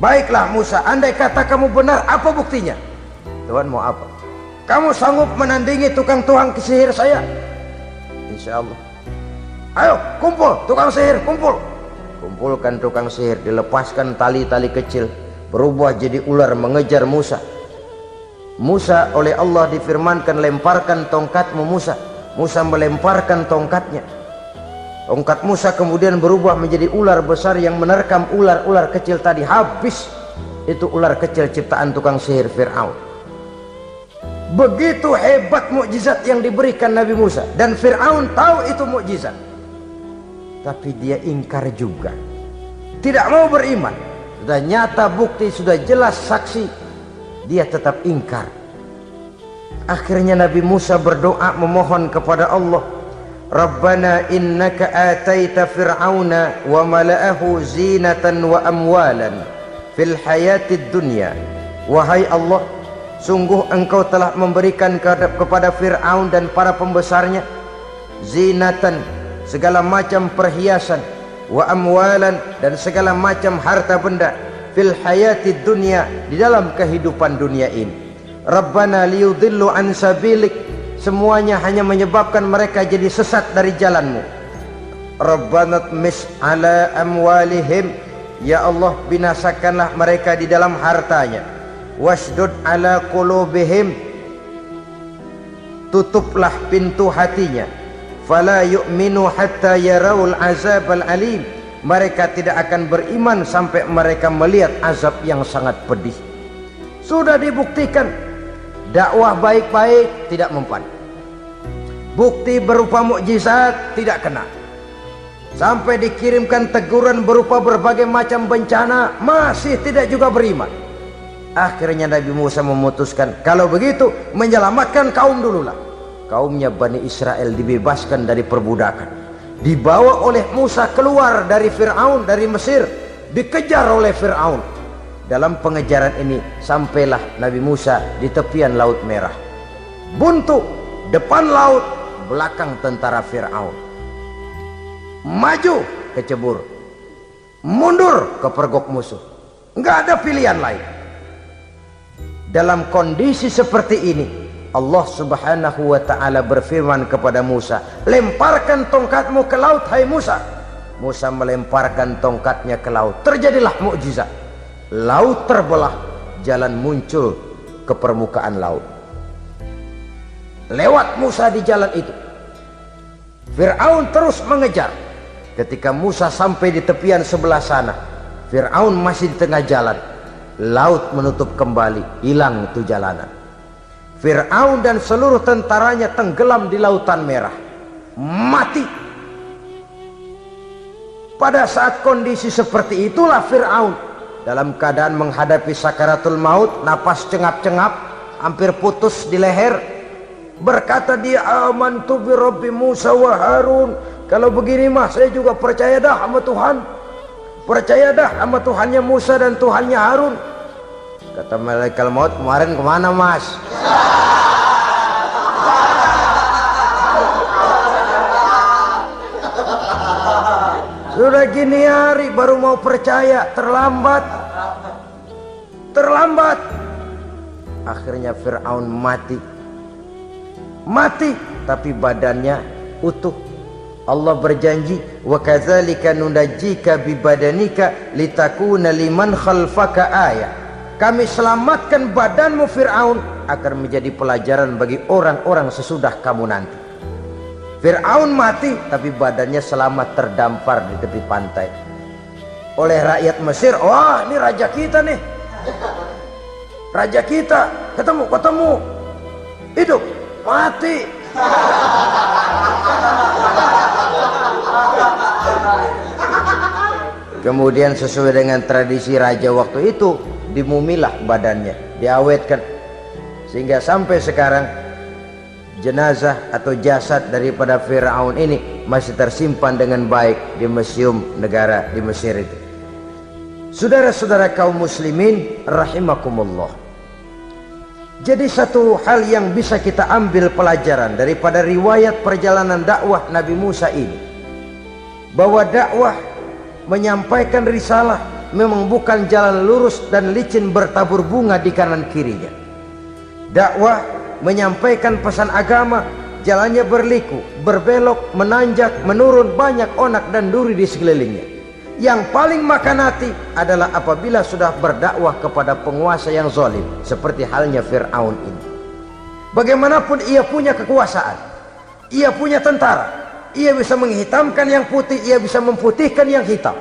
Baiklah Musa, andai kata kamu benar, apa buktinya? Tuhan mau apa? Kamu sanggup menandingi tukang sihir saya? Insya Allah. Ayo kumpul tukang sihir, kumpul. Kumpulkan tukang sihir, dilepaskan tali-tali kecil, berubah jadi ular mengejar Musa. Musa oleh Allah difirmankan, lemparkan tongkatmu Musa. Musa melemparkan tongkatnya. Tongkat Musa kemudian berubah menjadi ular besar yang menerkam ular-ular kecil tadi. Habis itu ular kecil ciptaan tukang sihir Fir'aun. Begitu hebat mukjizat yang diberikan Nabi Musa, dan Fir'aun tahu itu mukjizat, tapi dia ingkar juga, tidak mau beriman. Sudah nyata bukti, sudah jelas saksi, dia tetap ingkar. Akhirnya Nabi Musa berdoa memohon kepada Allah, Rabbana innaka ataita fir'auna wa mala'ahu zinatan wa amwalan fil hayatid dunya. Wahai Allah, sungguh engkau telah memberikan kepada Fir'aun dan para pembesarnya zinatan, segala macam perhiasan, wa amwalan, dan segala macam harta benda, fil hayatid dunya, di dalam kehidupan dunia ini. Rabbana liyudillu an sabilik, semuanya hanya menyebabkan mereka jadi sesat dari jalanmu. Rabbana tmis ala amwalihim, ya Allah binasakanlah mereka di dalam hartanya. Wasdud ala qulubihim, tutuplah pintu hatinya. Fala yu'minu hatta yarawul azabal alim, mereka tidak akan beriman sampai mereka melihat azab yang sangat pedih. Sudah dibuktikan, dakwah baik-baik tidak mempan, bukti berupa mukjizat tidak kena, sampai dikirimkan teguran berupa berbagai macam bencana, masih tidak juga beriman. Akhirnya Nabi Musa memutuskan, kalau begitu menyelamatkan kaum dululah. Kaumnya Bani Israel dibebaskan dari perbudakan, dibawa oleh Musa keluar dari Fir'aun, dari Mesir, dikejar oleh Fir'aun. Dalam pengejaran ini sampailah Nabi Musa di tepian Laut Merah. Buntu, depan laut, belakang tentara Fir'aun. Maju kecebur, mundur kepergok musuh, nggak ada pilihan lain. Dalam kondisi seperti ini, Allah subhanahu wa ta'ala berfirman kepada Musa, lemparkan tongkatmu ke laut, hai Musa. Musa melemparkan tongkatnya ke laut, terjadilah mukjizat. Laut terbelah, jalan muncul ke permukaan laut. Lewat Musa di jalan itu, Fir'aun terus mengejar. Ketika Musa sampai di tepian sebelah sana, Fir'aun masih di tengah jalan. Laut menutup kembali, hilang itu jalanan. Fir'aun dan seluruh tentaranya tenggelam di Lautan Merah. mati. Pada saat kondisi seperti itulah Fir'aun dalam keadaan menghadapi sakaratul maut, napas cengap-cengap, hampir putus di leher, berkata dia, amantu bi Rabbi Musa wa Harun. Kalau begini mah saya juga percaya dah sama Tuhan, percaya dah sama Tuhannya Musa dan Tuhannya Harun. Kata malaikat maut, kemarin kemana mas? Sudah gini hari baru mau percaya, terlambat. Terlambat. Akhirnya Fir'aun mati. Mati, tapi badannya utuh. Allah berjanji, wa kadzalika nunajjika bi badanika litakuna liman khalfaka ayah. Kami selamatkan badanmu Fir'aun agar menjadi pelajaran bagi orang-orang sesudah kamu nanti. Fir'aun mati, tapi badannya selamat terdampar di tepi pantai oleh rakyat Mesir. Wah, ini raja kita nih, raja kita, ketemu, hidup, mati. Kemudian sesuai dengan tradisi raja waktu itu, dimumilah badannya, diawetkan, sehingga sampai sekarang jenazah atau jasad daripada Fir'aun ini masih tersimpan dengan baik di museum negara di Mesir itu. Saudara-saudara kaum muslimin rahimakumullah. Jadi satu hal yang bisa kita ambil pelajaran daripada riwayat perjalanan dakwah Nabi Musa ini, bahwa dakwah menyampaikan risalah memang bukan jalan lurus dan licin bertabur bunga di kanan kirinya. Dakwah menyampaikan pesan agama, jalannya berliku, berbelok, menanjak, menurun, banyak onak dan duri di sekelilingnya. Yang paling makan hati adalah apabila sudah berdakwah kepada penguasa yang zalim, seperti halnya Fir'aun ini. Bagaimanapun ia punya kekuasaan, ia punya tentara, ia bisa menghitamkan yang putih, ia bisa memutihkan yang hitam.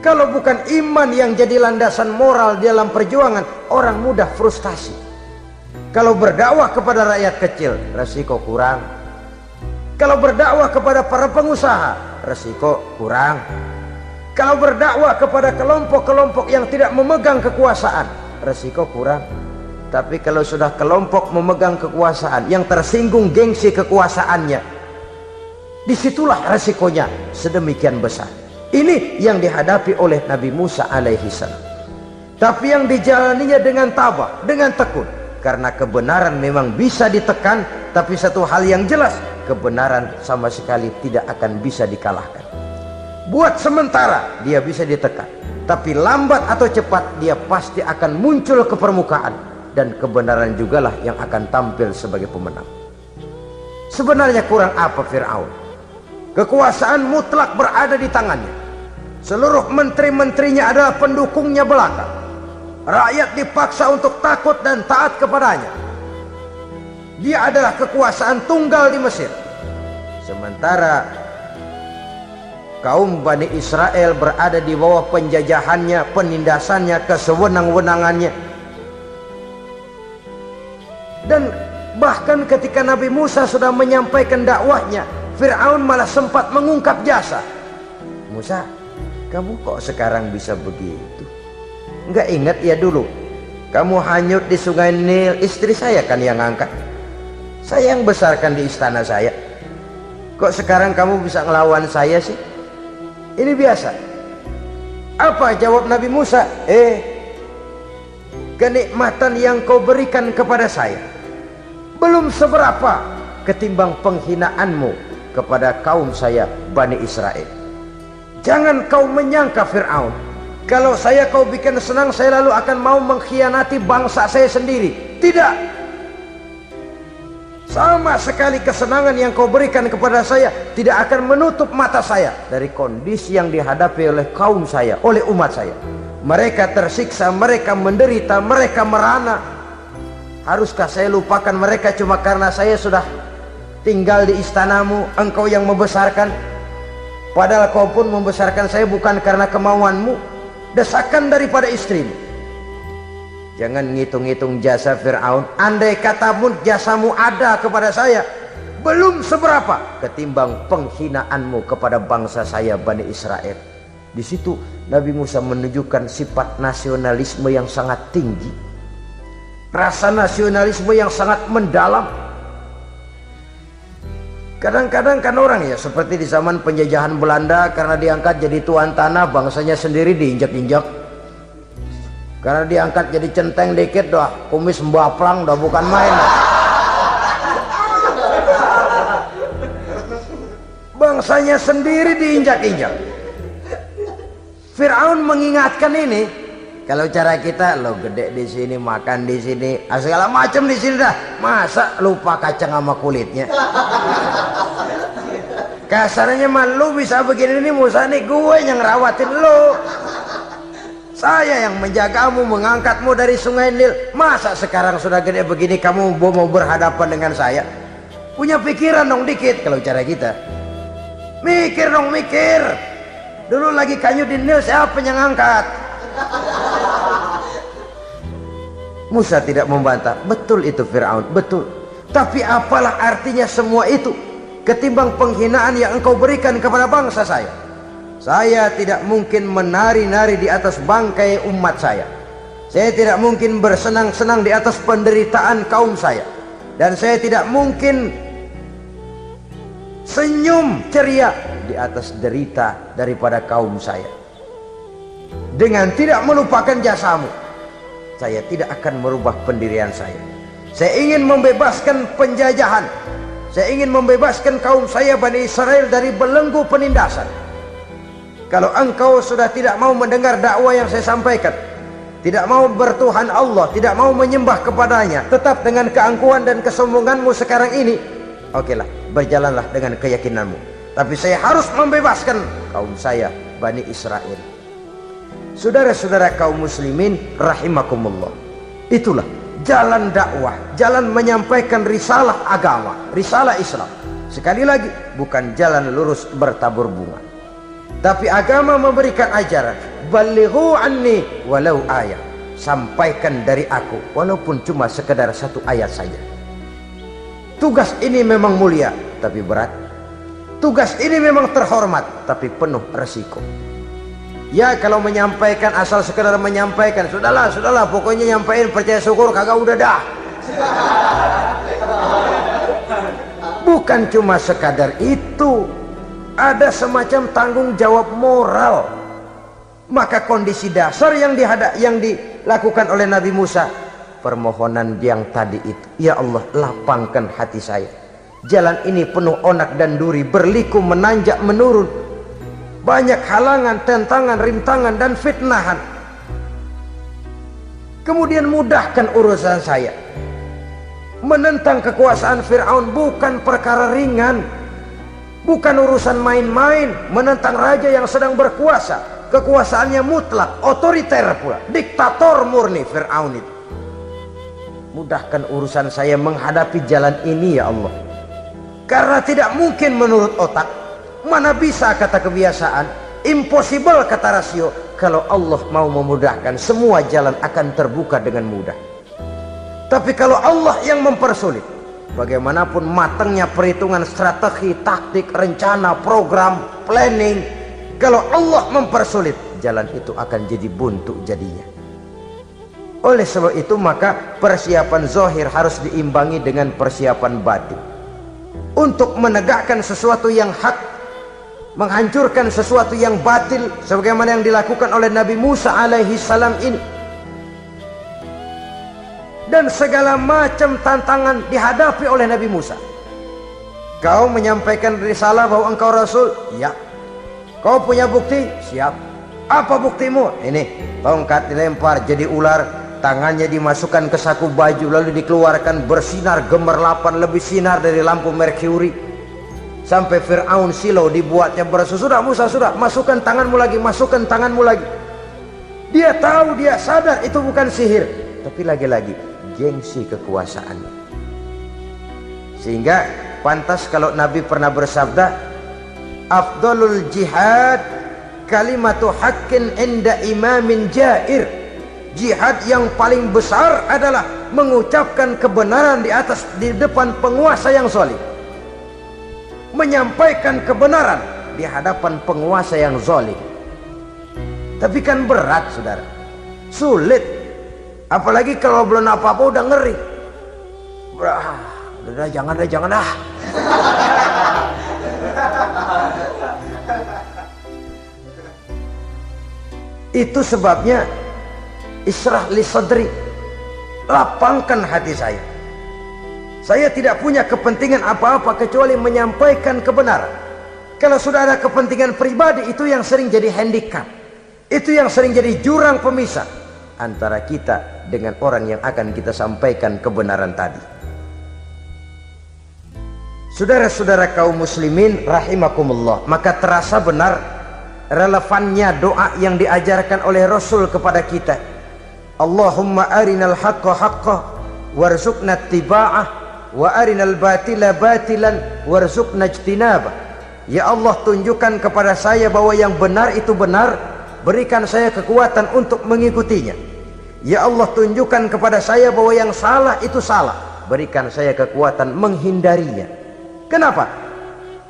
Kalau bukan iman yang jadi landasan moral dalam perjuangan, orang mudah frustasi. Kalau berdakwah kepada rakyat kecil, resiko kurang. Kalau berdakwah kepada para pengusaha, resiko kurang. Kalau berdakwah kepada kelompok-kelompok yang tidak memegang kekuasaan, resiko kurang. Tapi kalau sudah kelompok memegang kekuasaan, yang tersinggung gengsi kekuasaannya, disitulah resikonya sedemikian besar. Ini yang dihadapi oleh Nabi Musa alaihi salam. Tapi yang dijalaninya dengan tabah, dengan tekun. Karena kebenaran memang bisa ditekan, tapi satu hal yang jelas, kebenaran sama sekali tidak akan bisa dikalahkan. Buat sementara dia bisa ditekan, tapi lambat atau cepat dia pasti akan muncul ke permukaan, dan kebenaran jugalah yang akan tampil sebagai pemenang. Sebenarnya kurang apa Fir'aun? Kekuasaan mutlak berada di tangannya. Seluruh menteri-menterinya adalah pendukungnya belaka. Rakyat dipaksa untuk takut dan taat kepadanya. Dia adalah kekuasaan tunggal di Mesir. Sementara kaum Bani Israel berada di bawah penjajahannya, penindasannya, kesewenang-wenangannya. Dan bahkan ketika Nabi Musa sudah menyampaikan dakwahnya, Fir'aun malah sempat mengungkap jasa. Musa, kamu kok sekarang bisa begitu? Enggak ingat ya dulu kamu hanyut di sungai Nil, istri saya kan yang angkat, saya yang besarkan di istana saya. Kok sekarang kamu bisa ngelawan saya sih? Ini biasa. Apa jawab Nabi Musa? Kenikmatan yang kau berikan kepada saya belum seberapa ketimbang penghinaanmu kepada kaum saya Bani Israel. Jangan kau menyangka Fir'aun, kalau saya kau bikin senang, saya lalu akan mau mengkhianati bangsa saya sendiri. Tidak. Sama sekali kesenangan yang kau berikan kepada saya tidak akan menutup mata saya dari kondisi yang dihadapi oleh kaum saya, oleh umat saya. Mereka tersiksa, mereka menderita, mereka merana. Haruskah saya lupakan mereka cuma karena saya sudah tinggal di istanamu, engkau yang membesarkan? Padahal kau pun membesarkan saya bukan karena kemauanmu. Desakan daripada istrimu. Jangan ngitung-ngitung jasa Fir'aun. Andai kata pun jasamu ada kepada saya, belum seberapa ketimbang penghinaanmu kepada bangsa saya Bani Israel. Di situ Nabi Musa menunjukkan sifat nasionalisme yang sangat tinggi, rasa nasionalisme yang sangat mendalam. Kadang-kadang kan orang ya seperti di zaman penjajahan Belanda, karena diangkat jadi tuan tanah, bangsanya sendiri diinjak-injak. Karena diangkat jadi centeng dikit dah, kumis mbaplang dah, bukan main dah. Bangsanya sendiri diinjak-injak. Fir'aun mengingatkan ini, kalau cara kita lo gede di sini, makan di sini, segala macam di sini dah, masa lupa kacang sama kulitnya. Kasarnya mah lu bisa begini nih Musa nih, gue yang rawatin lu. Saya yang menjagamu, mengangkatmu dari sungai Nil. Masa sekarang sudah gede begini kamu mau berhadapan dengan saya? Punya pikiran dong dikit kalau cara kita. Mikir dong, mikir. Dulu lagi kayu di Nil, siapa yang angkat? Musa tidak membantah. Betul itu Fir'aun, betul. Tapi apalah artinya semua itu ketimbang penghinaan yang engkau berikan kepada bangsa saya? Saya tidak mungkin menari-nari di atas bangkai umat saya. Saya tidak mungkin bersenang-senang di atas penderitaan kaum saya. Dan saya tidak mungkin senyum ceria di atas derita daripada kaum saya. Dengan tidak melupakan jasamu, saya tidak akan merubah pendirian saya. Saya ingin membebaskan penjajahan. Saya ingin membebaskan kaum saya Bani Israel dari belenggu penindasan. Kalau engkau sudah tidak mau mendengar dakwah yang saya sampaikan, tidak mau bertuhan Allah, tidak mau menyembah kepadanya, tetap dengan keangkuhan dan kesombonganmu sekarang ini, okelah, berjalanlah dengan keyakinanmu. Tapi saya harus membebaskan kaum saya Bani Israel. Saudara-saudara kaum muslimin rahimakumullah, itulah jalan dakwah, jalan menyampaikan risalah agama, risalah Islam. Sekali lagi, bukan jalan lurus bertabur bunga. Tapi agama memberikan ajaran, balighu anni walau ayat. Sampaikan dari aku walaupun cuma sekedar satu ayat saja. Tugas ini memang mulia tapi berat. Tugas ini memang terhormat tapi penuh resiko. Ya kalau menyampaikan asal sekedar menyampaikan, sudahlah pokoknya nyampaikan, percaya syukur kagak, udah dah. Bukan cuma sekadar itu, ada semacam tanggung jawab moral. Maka kondisi dasar yang dilakukan oleh Nabi Musa, permohonan yang tadi itu, ya Allah lapangkan hati saya. Jalan ini penuh onak dan duri, berliku menanjak menurun, banyak halangan, tentangan, rintangan dan fitnahan. Kemudian mudahkan urusan saya. Menentang kekuasaan Fir'aun bukan perkara ringan, bukan urusan main-main. Menentang raja yang sedang berkuasa, kekuasaannya mutlak, otoriter pula, diktator murni Fir'aun itu. Mudahkan urusan saya menghadapi jalan ini ya Allah. Karena tidak mungkin menurut otak, mana bisa kata kebiasaan, impossible kata rasio. Kalau Allah mau memudahkan, semua jalan akan terbuka dengan mudah. Tapi kalau Allah yang mempersulit, bagaimanapun matangnya perhitungan strategi, taktik, rencana, program, planning, kalau Allah mempersulit, jalan itu akan jadi buntu jadinya. Oleh sebab itu maka persiapan zahir harus diimbangi dengan persiapan batin. Untuk menegakkan sesuatu yang hak, menghancurkan sesuatu yang batil, sebagaimana yang dilakukan oleh Nabi Musa alaihi salam ini. Dan segala macam tantangan dihadapi oleh Nabi Musa. Kau menyampaikan risalah bahwa engkau Rasul? Ya. Kau punya bukti? Siap. Apa buktimu? Ini, tongkat dilempar jadi ular, tangannya dimasukkan ke saku baju, lalu dikeluarkan bersinar gemerlapan, lebih sinar dari lampu merkuri. Sampai Fir'aun silau dibuatnya berasa, sudah Musa, sudah, masukkan tanganmu lagi, masukkan tanganmu lagi. Dia tahu, dia sadar itu bukan sihir, tapi lagi-lagi gengsi kekuasaan. Sehingga pantas kalau Nabi pernah bersabda, afdalul jihad kalimatu haqqin inda imamin jair. Jihad yang paling besar adalah mengucapkan kebenaran di depan penguasa yang zalim. menyampaikan kebenaran di hadapan penguasa yang zalim. Tapi kan berat, saudara, sulit, apalagi kalau belum apa-apa udah ngeri. Udah jangan dah. Itu sebabnya Ishrah li sadri, lapangkan hati saya. Saya tidak punya kepentingan apa-apa kecuali menyampaikan kebenaran. Kalau sudah ada kepentingan pribadi, itu yang sering jadi handicap, itu yang sering jadi jurang pemisah antara kita dengan orang yang akan kita sampaikan kebenaran tadi. Saudara-saudara kaum muslimin rahimakumullah, maka terasa benar relevannya doa yang diajarkan oleh Rasul kepada kita. Allahumma arinal haqqa haqqa warzuqna ittiba'ah wa arinal batila batilan warzuqna ijtinabah. Ya Allah, tunjukkan kepada saya bahwa yang benar itu benar, berikan saya kekuatan untuk mengikutinya. Ya Allah, tunjukkan kepada saya bahwa yang salah itu salah, berikan saya kekuatan menghindarinya. Kenapa?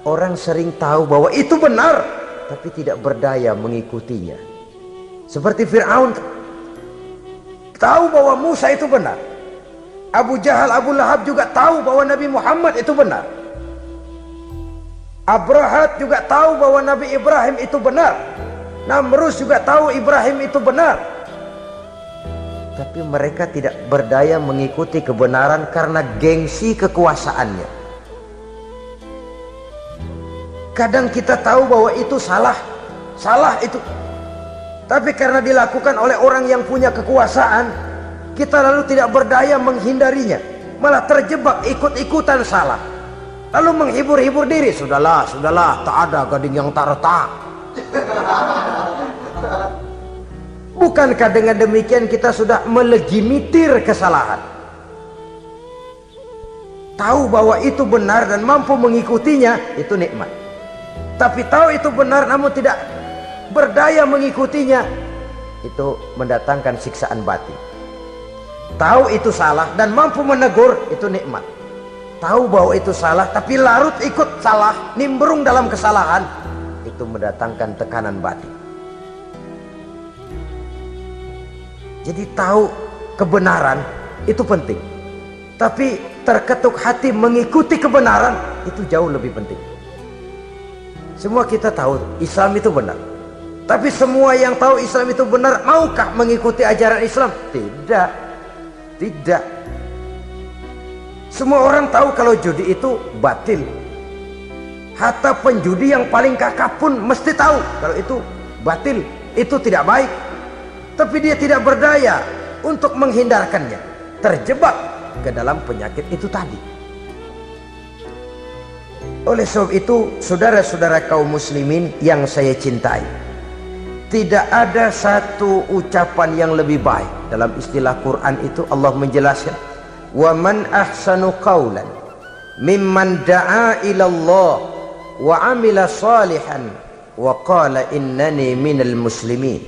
Orang sering tahu bahwa itu benar, tapi tidak berdaya mengikutinya. Seperti Fir'aun tahu bahwa Musa itu benar. Abu Jahal, Abu Lahab juga tahu bahwa Nabi Muhammad itu benar. Abrahat juga tahu bahwa Nabi Ibrahim itu benar. Namrus juga tahu Ibrahim itu benar. Tapi mereka tidak berdaya mengikuti kebenaran karena gengsi kekuasaannya. Kadang kita tahu bahwa itu salah itu, tapi karena dilakukan oleh orang yang punya kekuasaan, kita lalu tidak berdaya menghindarinya, malah terjebak ikut-ikutan salah, lalu menghibur-hibur diri. Sudahlah, tak ada gading yang tak retak. Bukankah dengan demikian kita sudah melegimitir kesalahan? Tahu bahwa itu benar dan mampu mengikutinya, itu nikmat. Tapi tahu itu benar namun tidak berdaya mengikutinya, itu mendatangkan siksaan batin. Tahu itu salah dan mampu menegur, itu nikmat. Tahu bahwa itu salah tapi larut ikut salah, nimbrung dalam kesalahan, itu mendatangkan tekanan batin. Jadi tahu kebenaran itu penting, tapi terketuk hati mengikuti kebenaran itu jauh lebih penting. Semua kita tahu Islam itu benar, tapi semua yang tahu Islam itu benar maukah mengikuti ajaran Islam? Tidak. Semua orang tahu kalau judi itu batil. Hatta penjudi yang paling kakap pun mesti tahu kalau itu batil, itu tidak baik. Tapi dia tidak berdaya untuk menghindarkannya, terjebak ke dalam penyakit itu tadi. Oleh sebab itu, saudara-saudara kaum muslimin yang saya cintai, tidak ada satu ucapan yang lebih baik. Dalam istilah Quran itu Allah menjelaskan, wa man ahsanu qawlan mimman da'a ilallah wa amila salihan wa qala innani minal muslimin.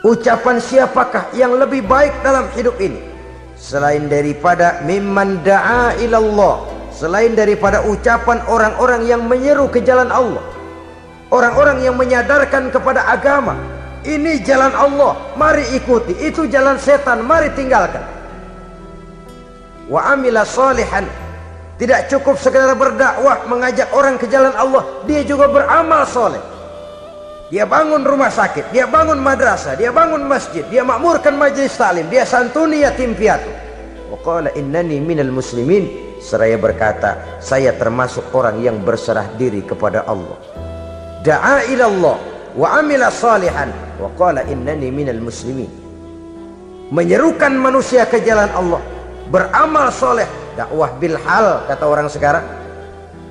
Ucapan siapakah yang lebih baik dalam hidup ini selain daripada mimman da'a ilallah, selain daripada ucapan orang-orang yang menyeru ke jalan Allah, orang-orang yang menyadarkan kepada agama, ini jalan Allah, mari ikuti, itu jalan setan, mari tinggalkan. Wa amila salihan, tidak cukup sekedar berdakwah mengajak orang ke jalan Allah, dia juga beramal soleh. Dia bangun rumah sakit, dia bangun madrasah, dia bangun masjid, dia makmurkan majelis taklim, dia santuni yatim piatu. Wa qala innani minal muslimin, seraya berkata, saya termasuk orang yang berserah diri kepada Allah. Da'a ilallah wa amila salihan wa qala innani minal muslimin. Menyerukan manusia ke jalan Allah, beramal soleh, dakwah bil hal kata orang sekarang.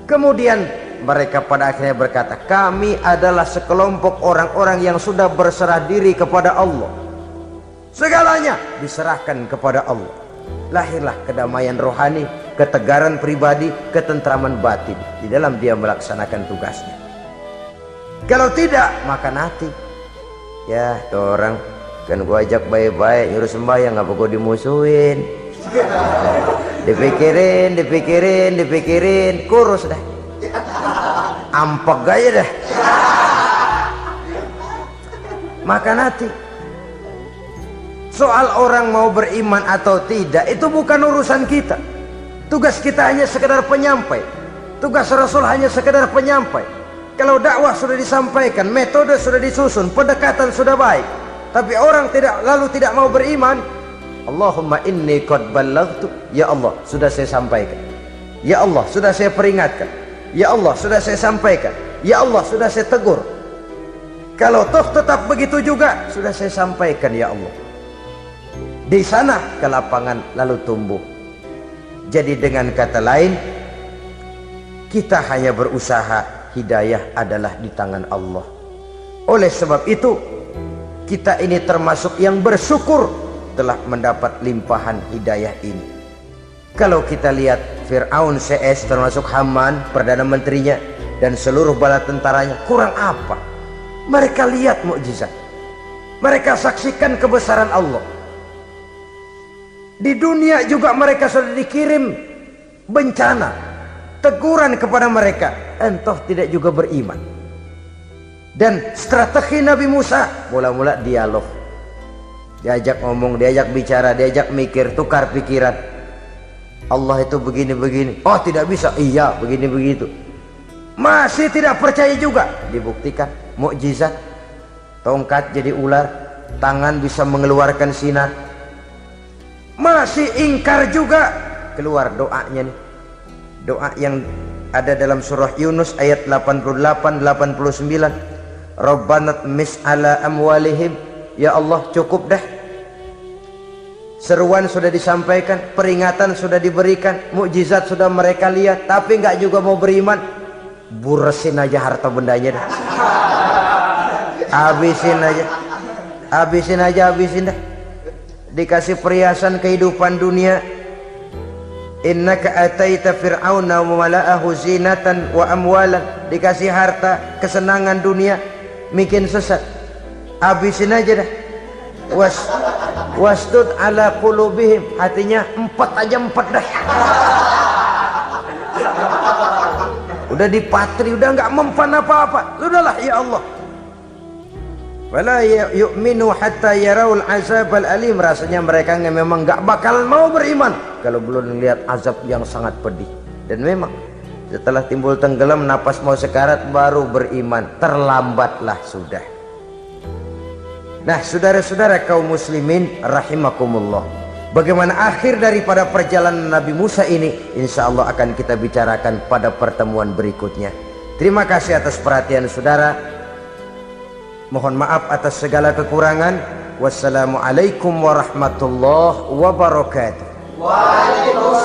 Kemudian mereka pada akhirnya berkata, kami adalah sekelompok orang-orang yang sudah berserah diri kepada Allah. Segalanya diserahkan kepada Allah. Lahirlah kedamaian rohani, ketegaran pribadi, ketentraman batin di dalam dia melaksanakan tugasnya. Kalau tidak, maka nanti ya tuh orang kan gua ajak baik-baik nyuruh sembahyang, apa gua dimusuhin. dipikirin kurus dah. ampek gaya deh. Makan hati. Soal orang mau beriman atau tidak itu bukan urusan kita. Tugas kita hanya sekedar penyampai. Tugas Rasul hanya sekedar penyampai. Kalau dakwah sudah disampaikan, metode sudah disusun, pendekatan sudah baik, tapi orang tidak mau beriman, Allahumma inni qad ballaghtu, ya Allah sudah saya sampaikan, ya Allah sudah saya peringatkan, ya Allah sudah saya sampaikan, ya Allah sudah saya tegur. Kalau toh tetap begitu juga, sudah saya sampaikan ya Allah. Di sana kelapangan lalu tumbuh. Jadi dengan kata lain, kita hanya berusaha, hidayah adalah di tangan Allah. Oleh sebab itu, kita ini termasuk yang bersyukur telah mendapat limpahan hidayah ini. Kalau kita lihat Fir'aun CS, termasuk Haman, Perdana Menterinya, dan seluruh bala tentaranya, kurang apa? Mereka lihat mukjizat. Mereka saksikan kebesaran Allah. Di dunia juga mereka sudah dikirim bencana, teguran kepada mereka, entah tidak juga beriman. Dan strategi Nabi Musa, mula-mula dialog, diajak ngomong, diajak bicara, diajak mikir, tukar pikiran. Allah itu begini-begini, oh tidak bisa, iya begini-begitu. Masih tidak percaya juga, dibuktikan mukjizat, tongkat jadi ular, tangan bisa mengeluarkan sinar. Masih ingkar juga, keluar doanya nih, doa yang ada dalam surah Yunus ayat 88-89. Rabbana tmis ala amwalihim, ya Allah cukup dah. Seruan sudah disampaikan, peringatan sudah diberikan, mukjizat sudah mereka lihat, tapi nggak juga mau beriman. Buresin aja harta bendanya dah, habisin aja, habisin dah. Dikasih perhiasan kehidupan dunia, innaka ataita fir'auna wa mala'ahu zinatan wa amwalan, dikasih harta, kesenangan dunia, bikin sesat, habisin aja dah. Wasdud ala qulubihim, hatinya empat dah. Udah dipatri, udah nggak mempan apa-apa, sudahlah ya Allah. Wala yu'minu hatta yaraul azabal alim, rasanya mereka memang nggak bakal mau beriman kalau belum melihat azab yang sangat pedih. Dan memang setelah timbul tenggelam, napas mau sekarat, baru beriman, terlambatlah sudah. Nah saudara-saudara kaum muslimin rahimakumullah, bagaimana akhir daripada perjalanan Nabi Musa ini, insya Allah akan kita bicarakan pada pertemuan berikutnya. Terima kasih atas perhatian saudara. Mohon maaf atas segala kekurangan. Wassalamualaikum warahmatullahi wabarakatuh. Waalaikumsalam.